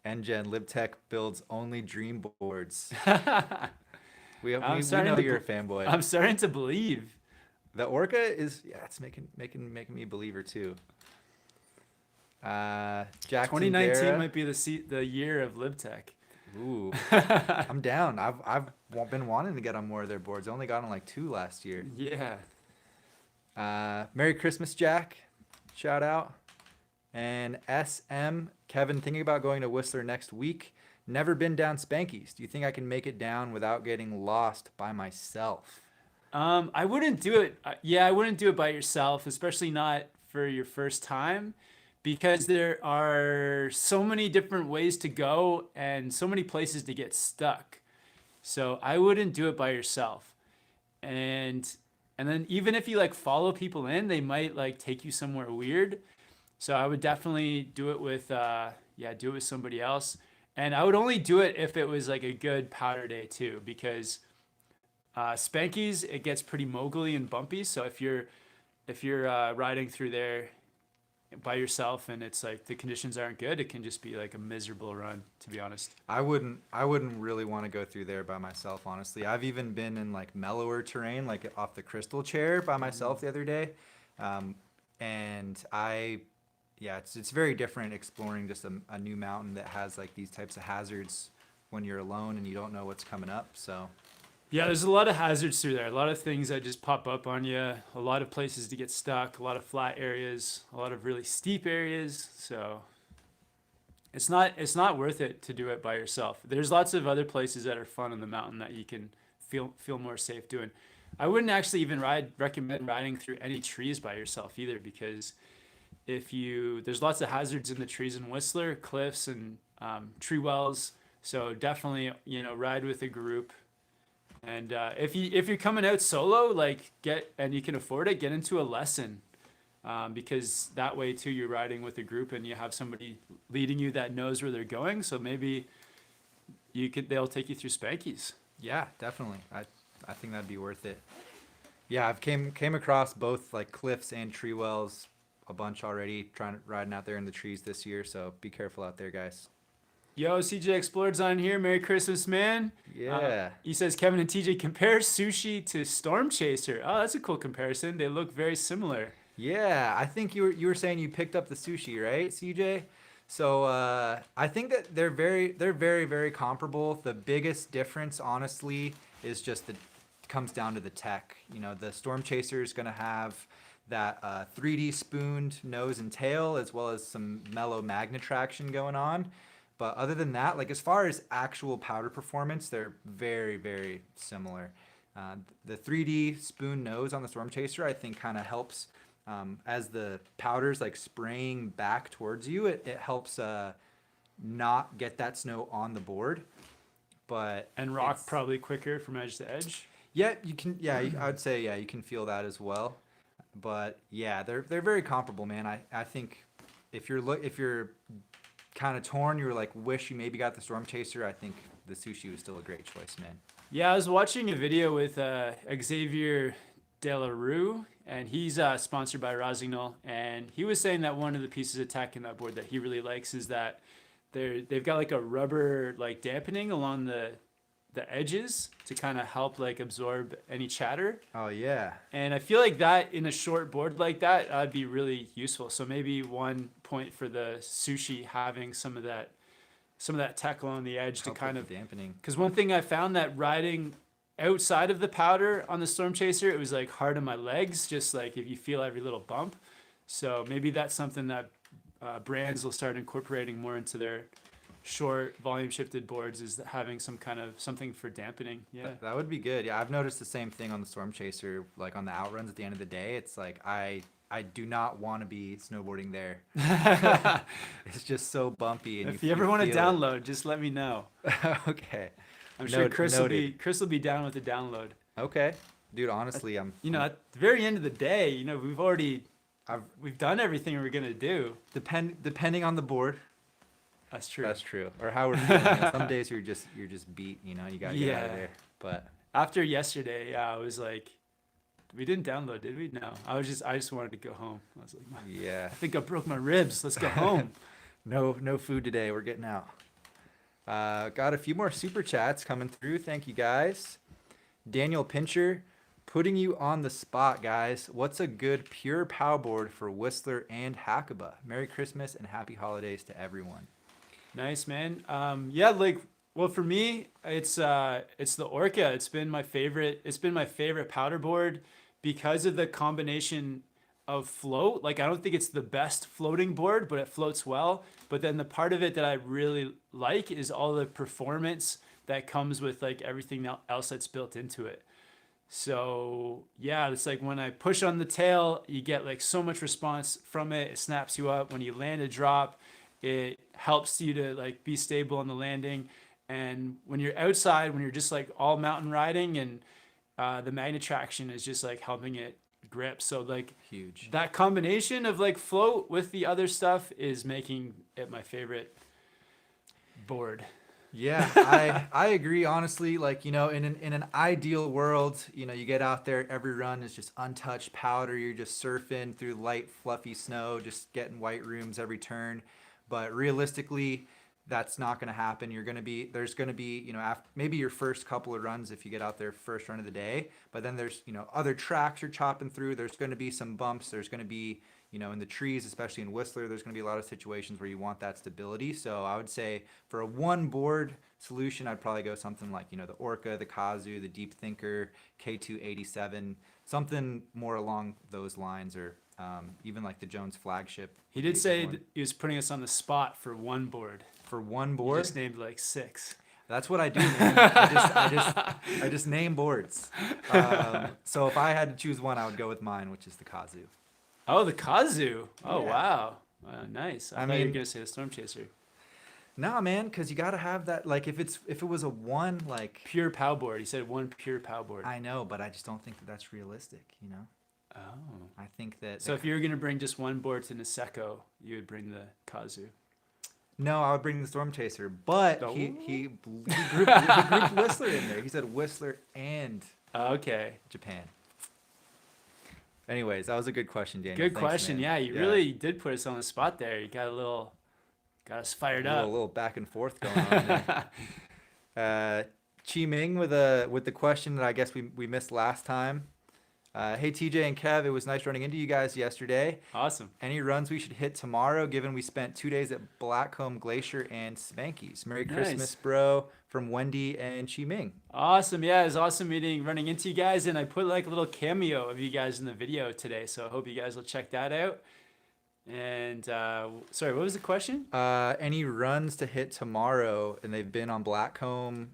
NGen Lib Tech builds only dream boards. we know you're a fanboy. I'm starting to believe. The Orca is it's making me a believer too. Jack 2019 might be the year of Lib Tech. Ooh, I'm down. I've been wanting to get on more of their boards. I only got on like 2 last year. Yeah. Merry Christmas, Jack. Shout out. And SM Kevin, thinking about going to Whistler next week. Never been down Spanky's. Do you think I can make it down without getting lost by myself? I wouldn't do it. I wouldn't do it by yourself, especially not for your first time, because there are so many different ways to go and so many places to get stuck. So I wouldn't do it by yourself. And then even if you like follow people in, they might like take you somewhere weird. So I would definitely do it with somebody else. And I would only do it if it was like a good powder day too, because Spanky's, it gets pretty mogully and bumpy. So if you're riding through there by yourself and it's like the conditions aren't good, it can just be like a miserable run, to be honest. I wouldn't really want to go through there by myself, honestly. I've even been in like mellower terrain, like off the crystal chair by myself the other day. It's very different exploring just a new mountain that has like these types of hazards when you're alone and you don't know what's coming up. So yeah, there's a lot of hazards through there. A lot of things that just pop up on you. A lot of places to get stuck. A lot of flat areas. A lot of really steep areas. So it's not worth it to do it by yourself. There's lots of other places that are fun on the mountain that you can feel more safe doing. I wouldn't actually even recommend riding through any trees by yourself either, because there's lots of hazards in the trees in Whistler, cliffs and tree wells. So definitely, ride with a group. And if you're coming out solo, and you can afford it, get into a lesson, because that way too you're riding with a group and you have somebody leading you that knows where they're going. So maybe they'll take you through Spanky's. yeah, definitely. I think that'd be worth it. Yeah, I've came across both like cliffs and tree wells a bunch already, riding out there in the trees this year. So be careful out there, guys. Yo, CJ Explored's on here. Merry Christmas, man. Yeah. He says, Kevin and TJ, compare sushi to Storm Chaser. Oh, that's a cool comparison. They look very similar. Yeah, I think you were saying you picked up the sushi, right, CJ? So I think that they're very, very comparable. The biggest difference, honestly, is just comes down to the tech. The Storm Chaser is going to have that 3D spooned nose and tail, as well as some mellow magnet traction going on. But other than that, like as far as actual powder performance, they're very, very similar. The 3D spoon nose on the Storm Chaser, I think, kind of helps as the powder's like spraying back towards you. It helps not get that snow on the board. But And rock probably quicker from edge to edge. yeah, you can. Yeah, I would say you can feel that as well. But yeah, they're very comparable, man. I think if you're kind of torn, you're like wish you maybe got the Storm Chaser. I think the Sushi was still a great choice, man. Yeah, I was watching a video with Xavier Delarue, and he's sponsored by Rossignol, and he was saying that one of the pieces of tech in that board that he really likes is that they've got like a rubber like dampening along the edges to kind of help like absorb any chatter. Oh yeah. And I feel like that in a short board like that would be really useful. So maybe one point for the Sushi having some of that tech along the edge Help to kind with of the dampening. Because one thing I found that riding outside of the powder on the Storm Chaser, it was like hard on my legs, just like if you feel every little bump. So maybe that's something that brands will start incorporating more into their short volume shifted boards, is having some kind of something for dampening. Yeah. That would be good. Yeah, I've noticed the same thing on the Storm Chaser, like on the outruns at the end of the day. It's like I do not want to be snowboarding there. It's just so bumpy. And If you ever want to feel it. download, just let me know. Okay. I'm sure Chris will Noted. be down with the download. Okay. Dude, honestly, At the very end of the day, I've we've done everything we're gonna do. depending on the board. That's true. That's true. Or how we're feeling. Some days you're just beat, you gotta get out of Yeah. there. But After yesterday, I was like, we didn't download, did we? No. I just wanted to go home. I was like, yeah. I think I broke my ribs. Let's go home. No food today. We're getting out. Got a few more super chats coming through. Thank you guys. Daniel Pincher, putting you on the spot, guys. What's a good pure pow board for Whistler and Hackaba? Merry Christmas and happy holidays to everyone. Nice, man. Well, for me, it's the Orca. It's been my favorite powder board because of the combination of float. Like, I don't think it's the best floating board, but it floats well. But then the part of it that I really like is all the performance that comes with like everything else that's built into it. So yeah, it's like when I push on the tail, you get like so much response from it. It snaps you up. When you land a drop, it helps you to like be stable on the landing. And when you're outside, when you're just like all mountain riding, and the magnet traction is just like helping it grip. So like Huge. that combination of like float with the other stuff is making it my favorite board. Yeah, I agree. Honestly, like, in an ideal world, you get out there, every run is just untouched powder. You're just surfing through light, fluffy snow, just getting white rooms every turn. But realistically, that's not going to happen. There's going to be, maybe your first couple of runs if you get out there first run of the day, but then there's, other tracks you're chopping through. There's going to be some bumps. There's going to be, in the trees, especially in Whistler, there's going to be a lot of situations where you want that stability. So I would say for a one board solution, I'd probably go something like, the Orca, the Kazu, the Deep Thinker, K287, something more along those lines, or even like the Jones flagship. He did say he was putting us on the spot for one board. For one He board? just named like 6. That's what I do, man. I just name boards. So if I had to choose one, I would go with mine, which is the Kazu. Oh, the Kazu. Oh, Yeah. wow. Nice. I thought you were mean- going to say the Storm Chaser. Nah, man, because you gotta have that. Like, if it was a one, like, Pure pow board. He said one pure pow board. I know, but I just don't think that that's realistic. Oh. I think that. So if you were going to bring just one board to Niseko, you would bring the Kazu. No, I would bring the Storm Chaser, but Oh. he grouped Whistler in there. He said Whistler and Okay. Japan. Anyways, that was a good question, Daniel. Good Thanks, question. man. Yeah, you really did put us on the spot there. You got us fired a up. little back and forth going on there. Chi Ming with the question that I guess we missed last time. Hey TJ and Kev, it was nice running into you guys yesterday. Awesome. Any runs we should hit tomorrow, given we spent 2 days at Blackcomb Glacier and Spanky's? Merry Christmas, Nice. bro, from Wendy and Chi Ming. Awesome. Yeah, it was awesome running into you guys, and I put like a little cameo of you guys in the video today, so I hope you guys will check that out. And sorry, what was the question? Any runs to hit tomorrow, and they've been on Blackcomb,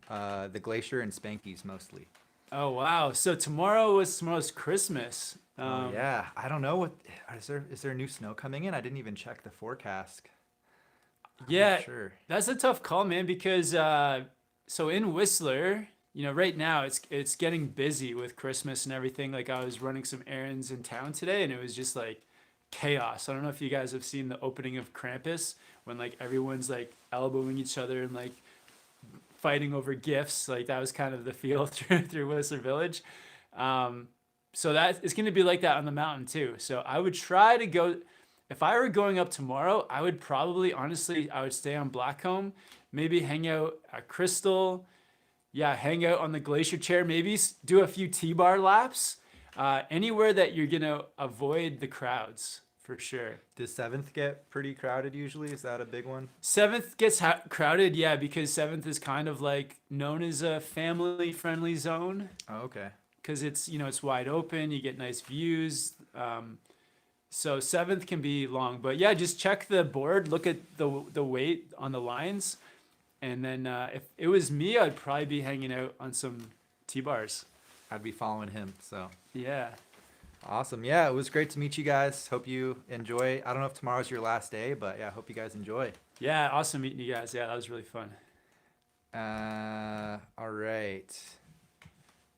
the Glacier, and Spanky's mostly. Oh wow! So tomorrow's Christmas. Oh yeah, I don't know what is there new snow coming in? I didn't even check the forecast. I'm not Yeah, sure. that's a tough call, man, because so in Whistler, right now it's getting busy with Christmas and everything. Like I was running some errands in town today, and it was just like chaos. I don't know if you guys have seen the opening of Krampus when like everyone's like elbowing each other and like fighting over gifts. Like that was kind of the feel through Whistler Village. So that it's going to be like that on the mountain too. So I would try to go. If I were going up tomorrow, I would probably honestly I would stay on Blackcomb, maybe hang out at Crystal. Yeah, hang out on the glacier chair. Maybe do a few T-bar laps. Anywhere that you're gonna avoid the crowds for sure. Does seventh get pretty crowded usually? Is that a big one? Seventh gets crowded, yeah, because Seventh is kind of like known as a family-friendly zone Oh, okay. because it's wide open. You get nice views. So Seventh can be long, but yeah, just check the board. Look at the weight on the lines, and then if it was me, I'd probably be hanging out on some T-bars. I'd be following him. So Yeah. awesome. Yeah, it was great to meet you guys. Hope you enjoy. I don't know if tomorrow's your last day, but yeah, hope you guys enjoy. Yeah, awesome meeting you guys. Yeah, that was really fun. All right.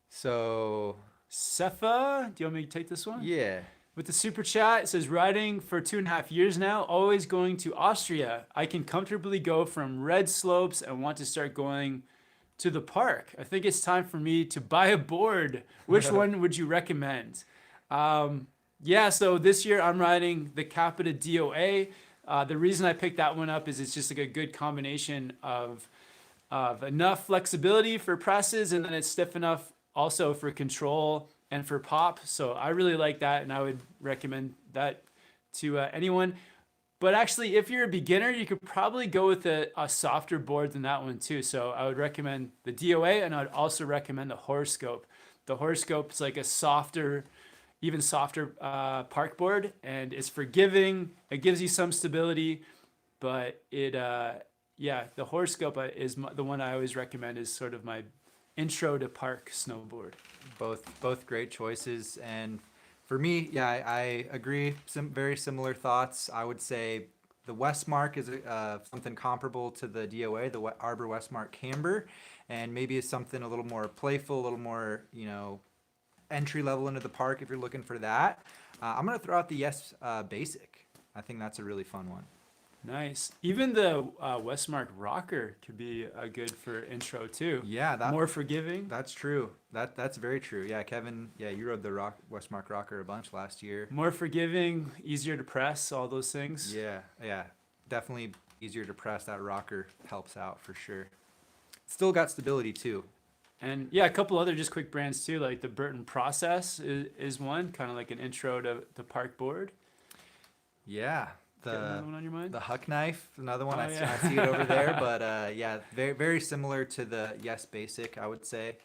So Sepha, do you want me to take this one? yeah. With the super chat, it says riding for 2.5 years now, always going to Austria. I can comfortably go from red slopes and want to start going to the park. I think it's time for me to buy a board. Which one would you recommend? Yeah, so this year I'm riding the Capita DOA. The reason I picked that one up is it's just like a good combination of enough flexibility for presses, and then it's stiff enough also for control and for pop. So I really like that, and I would recommend that to anyone. But actually, if you're a beginner, you could probably go with a softer board than that one too. So I would recommend the DOA, and I would also recommend the Horoscope. The Horoscope is like a softer, even softer park board, and it's forgiving. It gives you some stability, but yeah, the Horoscope is the one I always recommend is sort of my intro to park snowboard. Both great choices, and for me, yeah, I agree. Very similar thoughts. I would say the Westmark is something comparable to the DOA, the Arbor Westmark Camber, and maybe is something a little more playful, a little more entry level into the park if you're looking for that. I'm gonna throw out the Yes Basic. I think that's a really fun one. Nice. Even the Westmark Rocker could be good for intro too. Yeah, More forgiving. that's true. That's very true. Yeah, Kevin. Yeah, you rode the Westmark Rocker a bunch last year. More forgiving, easier to press, all those things. Yeah, definitely easier to press. That rocker helps out for sure. Still got stability too. And yeah, a couple other just quick brands too, like the Burton Process is one, kind of like an intro to park board. Yeah, Got another one on your mind? the Huck Knife, another one. Oh, I yeah. see it over there, but yeah, very similar to the Yes Basic, I would say.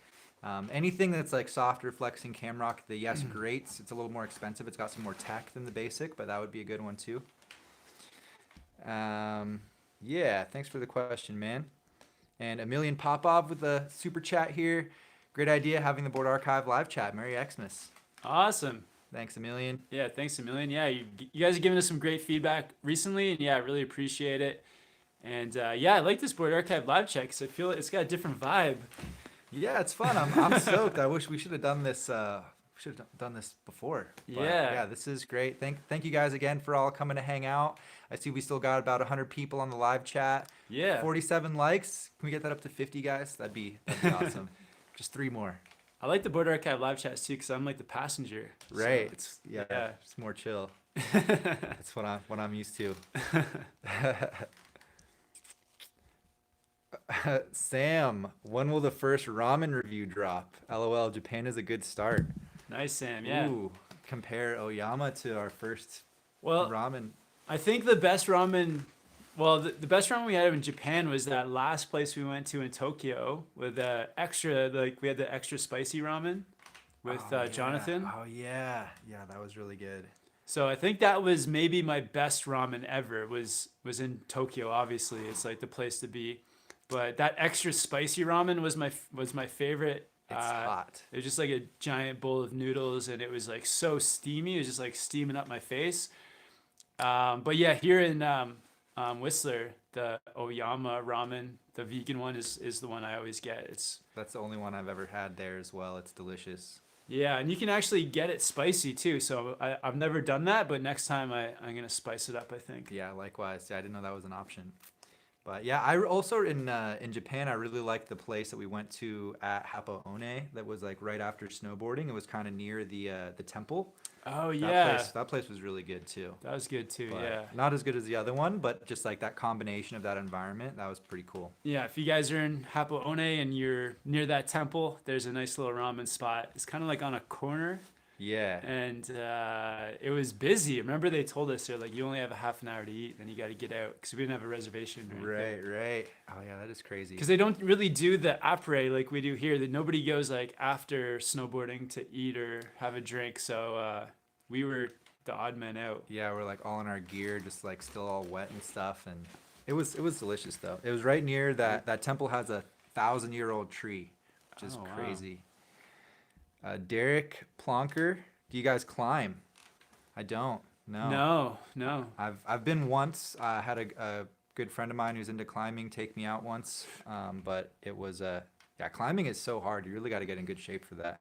Anything that's like softer flexing Camrock, the Yes Greats, it's a little more expensive. It's got some more tech than the Basic, but that would be a good one too. Yeah, thanks for the question, man. And Emilian Popov with the super chat here. Great idea having the Board Archive live chat. Merry Xmas. Awesome. Thanks, Emilian. Yeah, thanks a million. Yeah, you guys have given us some great feedback recently, and yeah, I really appreciate it. And yeah, I like this Board Archive live chat because I feel it's got a different vibe. Yeah, it's fun. I'm stoked. I wish we should have done this. Should have done this before. But Yeah. this is great. Thank you guys again for all coming to hang out. I see we still got about 100 people on the live chat. Yeah. 47 likes. Can we get that up to 50, guys? That'd be awesome. Just 3 more. I like the Board Archive live chats too because I'm like the passenger. So Right. it's Yeah. yeah. It's more chill. That's what I'm used to. Sam, when will the first ramen review drop? LOL, Japan is a good start. Nice, Sam. Yeah. Ooh, compare Oyama to our first Well, ramen. I think the best ramen, well, the best ramen we had in Japan was that last place we went to in Tokyo with the extra, like we had the extra spicy ramen with Oh, yeah. Jonathan. Oh yeah, yeah, that was really good. So I think that was maybe my best ramen ever was in Tokyo. Obviously, it's like the place to be. But that extra spicy ramen was my favorite. It's hot. It was just like a giant bowl of noodles, and it was like so steamy. It was just like steaming up my face. But yeah, here in Whistler, the Oyama ramen, the vegan one is the one I always get. That's the only one I've ever had there as well. It's delicious. Yeah, and you can actually get it spicy too. So I've never done that, but next time I'm gonna spice it up, I think. Yeah, likewise. Yeah, I didn't know that was an option. But yeah, I also in Japan, I really liked the place that we went to at Hapaone that was like right after snowboarding. It was kind of near the temple. Oh That yeah, place was really good too. that was good too. But Yeah. not as good as the other one, but just like that combination of that environment, that was pretty cool. Yeah, if you guys are in Hapaone and you're near that temple, there's a nice little ramen spot. It's kind of like on a corner, Yeah. and it was busy. Remember they told us they're like, you only have a half an hour to eat, then you got to get out because we didn't have a reservation. Right, right. Oh yeah, that is crazy. Because they don't really do the après like we do here. That nobody goes like after snowboarding to eat or have a drink. So we were the odd man out. Yeah, we're like all in our gear, just like still all wet and stuff, and it was delicious though. It was right near that temple has a 1,000-year-old tree, which is Oh, wow. crazy. Derek Plonker, do you guys climb? I don't. No. No. I've been once. I had a good friend of mine who's into climbing take me out once, but it was yeah, climbing is so hard. You really got to get in good shape for that.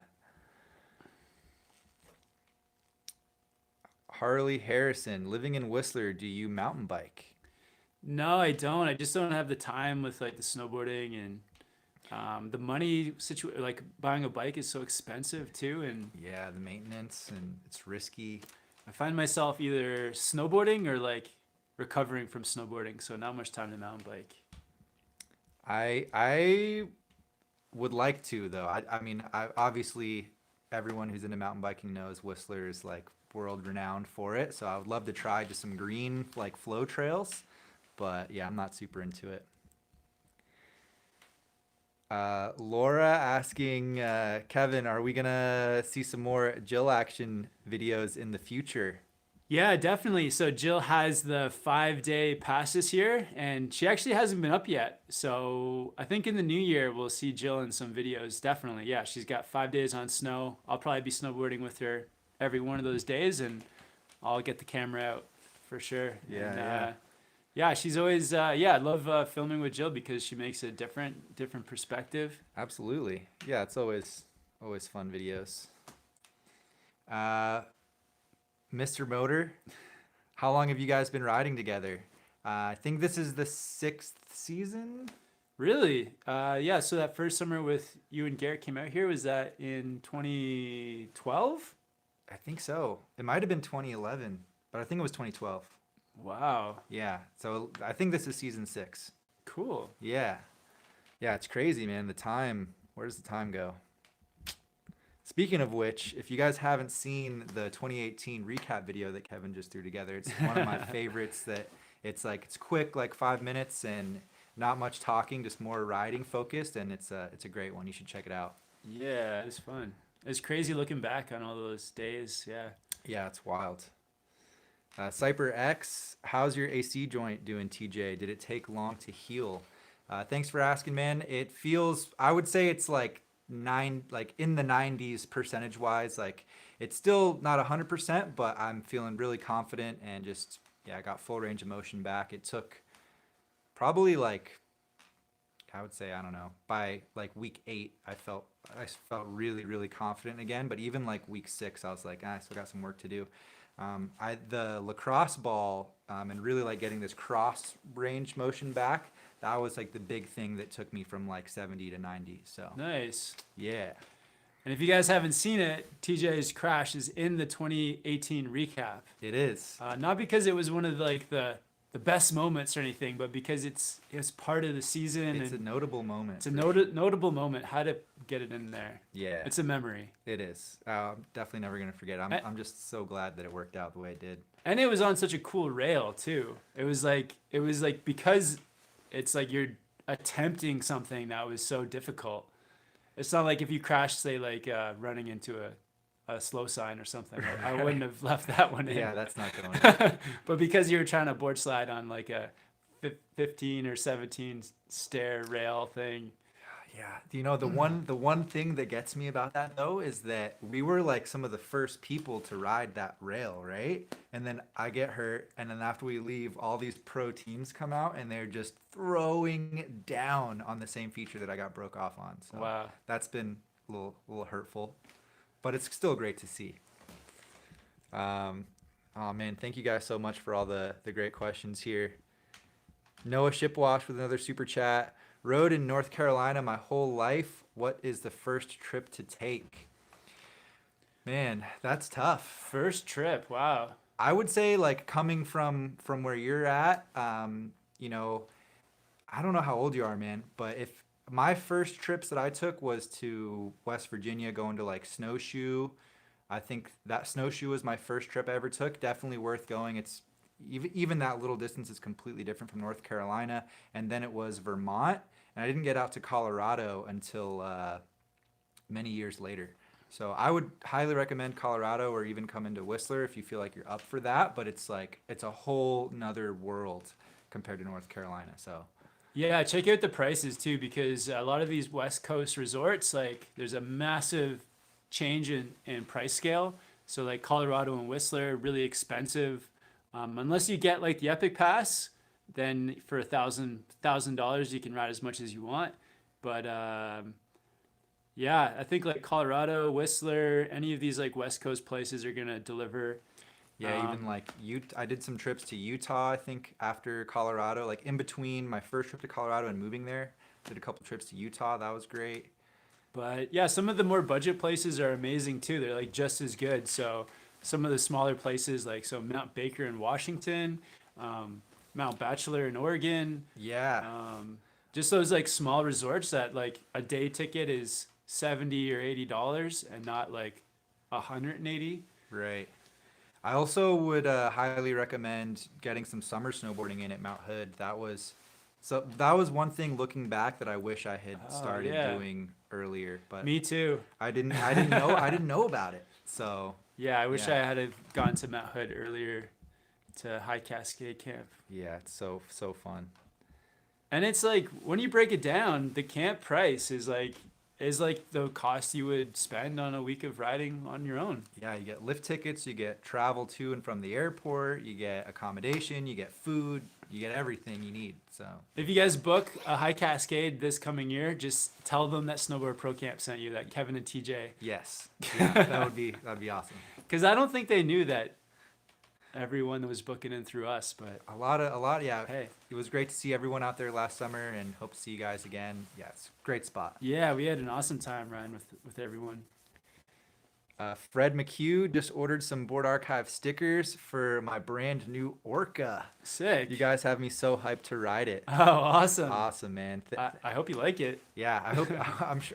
Harley Harrison, living in Whistler, do you mountain bike? No, I don't. I just don't have the time with like the snowboarding and the money situation. Like buying a bike is so expensive too, and Yeah, the maintenance and it's risky. I find myself either snowboarding or like recovering from snowboarding. So not much time to mountain bike. I would like to though. I mean, obviously everyone who's into mountain biking knows Whistler is like world renowned for it. So I would love to try just some green like flow trails, but yeah, I'm not super into it. Laura asking Kevin, are we gonna see some more Jill action videos in the future? Yeah, definitely. So Jill has the 5-day pass this year, and she actually hasn't been up yet. So I think in the new year we'll see Jill in some videos. Definitely, yeah. She's got 5 days on snow. I'll probably be snowboarding with her every one of those days, and I'll get the camera out for sure. Yeah, And, yeah. yeah, she's always yeah. I love filming with Jill because she makes a different perspective. Absolutely. Yeah, it's always fun videos. Mr. Motor, how long have you guys been riding together? I think this is the 6th season. Really? Yeah. So that first summer with you and Garrett came out here, was that in 2012? I think so. It might have been 2011, but I think it was 2012. Wow. Yeah. So I think this is season 6. Cool. Yeah. Yeah, it's crazy, man. The time, where does the time go? Speaking of which, if you guys haven't seen the 2018 recap video that Kevin just threw together, it's one of my favorites. That it's quick, like 5 minutes, and not much talking, just more riding focused, and it's a great one. You should check it out. Yeah, it's fun. It's crazy looking back on all those days. Yeah. Yeah, it's wild. Cyper X, how's your AC joint doing, TJ? Did it take long to heal? Thanks for asking, man. It feels, I would say it's like in the 90s percentage wise. Like it's still not 100%, but I'm feeling really confident and just, yeah, I got full range of motion back. It took probably like, I would say, I don't know, by like week 8, I felt really, really confident again. But even like week 6, I was like, I still got some work to do. The lacrosse ball and really like getting this cross range motion back, that was like the big thing that took me from like 70 to 90. So Nice. yeah, And if you guys haven't seen it, TJ's crash is in the 2018 recap. it is. Not because it was one of like the the best moments or anything, but because it's part of the season It's a and notable moment. it's a for sure. notable moment. How to get it in there? Yeah, It's a memory. it is. I'm definitely never gonna forget. A- I'm just so glad that it worked out the way it did. And it was on such a cool rail too. It was like because it's like you're attempting something that was so difficult. It's not like if you crash, say like running into a slow sign or something. I wouldn't have left that one in. Yeah, that's not going on. But because you were trying to board slide on like a 15 or 17 stair rail thing. Yeah, the one thing that gets me about that though is that we were like some of the first people to ride that rail, right? And then I get hurt, and then after we leave, all these pro teams come out and they're just throwing down on the same feature that I got broke off on. So Wow. that's been a little hurtful, but it's still great to see. Oh man, thank you guys so much for all the great questions here. Noah Shipwash with another super chat. Rode in North Carolina my whole life. What is the first trip to take? Man, that's tough. First trip. Wow. I would say like coming from where you're at, you know, I don't know how old you are, man, but if my first trips that I took was to West Virginia going to like Snowshoe. I think that Snowshoe was my first trip I ever took. Definitely worth going. It's even that little distance is completely different from North Carolina. And then it was Vermont, and I didn't get out to Colorado until many years later. So I would highly recommend Colorado, or even come into Whistler if you feel like you're up for that. But it's like it's a whole nother world compared to North Carolina. So Yeah, check out the prices too, because a lot of these West Coast resorts, like there's a massive change in price scale. So like Colorado and Whistler, really expensive. Unless you get like the Epic Pass, then for $1,000 you can ride as much as you want. But yeah, I think like Colorado, Whistler, any of these like West Coast places are gonna deliver. yeah, even like I did some trips to Utah, I think, after Colorado, like in between my first trip to Colorado and moving there. Did a couple trips to Utah. That was great. But yeah, some of the more budget places are amazing too. They're like just as good. So some of the smaller places, like so Mount Baker in Washington, Mount Bachelor in Oregon, Yeah, just those like small resorts that like a day ticket is $70 or $80 and not like 180. right. I also would highly recommend getting some summer snowboarding in at Mount Hood. That was one thing looking back that I wish I had Oh, started yeah. doing earlier, but Me too. I didn't know about it. So Yeah, I wish Yeah. I had have gone to Mount Hood earlier to High Cascade Camp. yeah, it's so fun. And it's like when you break it down, the camp price is like the cost you would spend on a week of riding on your own. Yeah, you get lift tickets, you get travel to and from the airport, you get accommodation, you get food, you get everything you need. So If you guys book a High Cascade this coming year, just tell them that Snowboard Pro Camp sent you, that Kevin and TJ. yes, yeah, that'd be awesome. Because I don't think they knew that everyone was booking in through us, but A lot, yeah. hey. It was great to see everyone out there last summer, and hope to see you guys again. Yeah, it's a great spot. Yeah, we had an awesome time riding with everyone. Fred McHugh just ordered some Board Archive stickers for my brand new Orca. Sick. You guys have me so hyped to ride it. Oh, awesome. Awesome, man. I hope you like it. Yeah, I hope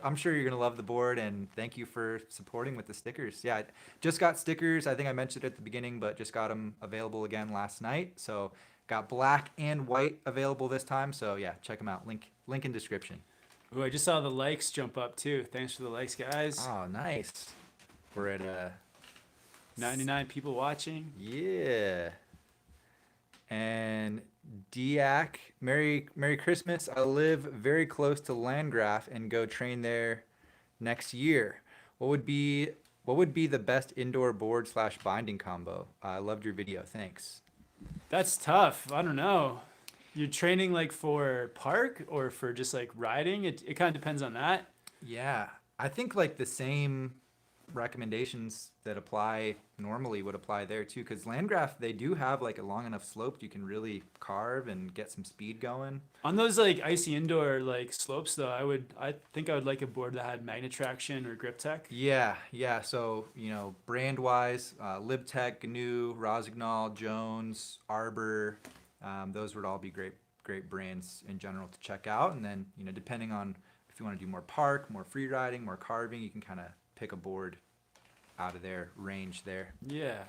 I'm sure you're gonna love the board, and thank you for supporting with the stickers. Yeah, I just got stickers. I think I mentioned it at the beginning, but just got them available again last night. So got black and white available this time. So yeah, check them out. Link in description. Ooh, I just saw the likes jump up too. Thanks for the likes, guys. Oh, nice. We're at 99 people watching. yeah. And Diak, Merry Christmas. I live very close to Landgraf and go train there next year. What would be the best indoor board / binding combo? I loved your video. Thanks. That's tough. I don't know. You're training like for park or for just like riding? It kind of depends on that. Yeah, I think like the same recommendations that apply normally would apply there too, because Landgraf, they do have like a long enough slope you can really carve and get some speed going. On those like icy indoor like slopes though, I think I would like a board that had magnet traction or grip tech. Yeah. So, brand wise, Lib Tech, GNU, Rosignol, Jones, Arbor, Those would all be great brands in general to check out. And then, depending on if you want to do more park, more free riding, more carving, you can kind of pick a board out of their range there. Yeah.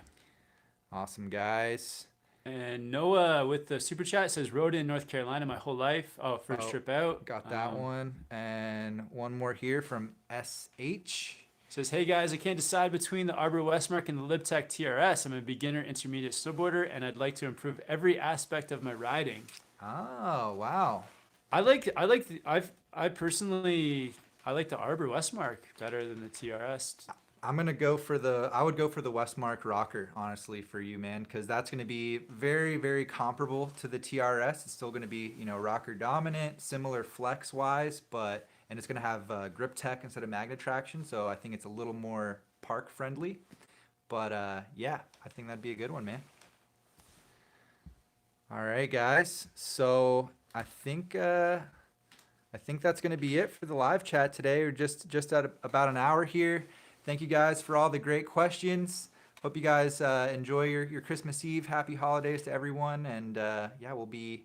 Awesome, guys. And Noah with the super chat says, rode in North Carolina my whole life. Oh, first trip out. Got that one. And one more here from SH. Says, hey guys, I can't decide between the Arbor Westmark and the Lib Tech TRS. I'm a beginner intermediate snowboarder and I'd like to improve every aspect of my riding. Oh, wow. I personally like the Arbor Westmark better than the TRS. I would go for the Westmark rocker, honestly, for you, man, because that's going to be very, very comparable to the TRS. It's still going to be, rocker dominant, similar flex wise, and it's going to have grip tech instead of magnet traction. So I think it's a little more park friendly, but yeah, I think that'd be a good one, man. All right, guys. So I think that's going to be it for the live chat today. We're just at about an hour here. Thank you guys for all the great questions. Hope you guys enjoy your Christmas Eve. Happy holidays to everyone. And yeah, we'll be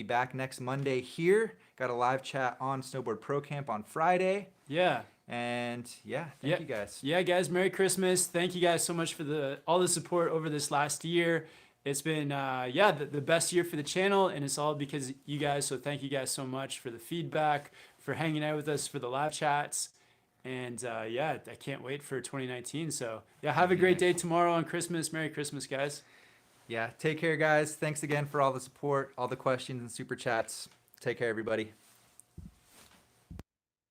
back next Monday here. Got a live chat on Snowboard Pro Camp on Friday. Yeah. And yeah, thank you guys. Yeah, guys, Merry Christmas. Thank you guys so much for all the support over this last year. It's been the best year for the channel, and it's all because of you guys. So thank you guys so much for the feedback, for hanging out with us, for the live chats. And I can't wait for 2019. So yeah, have a great day tomorrow on Christmas. Merry Christmas, guys. Yeah, take care, guys. Thanks again for all the support, all the questions and super chats. Take care, everybody.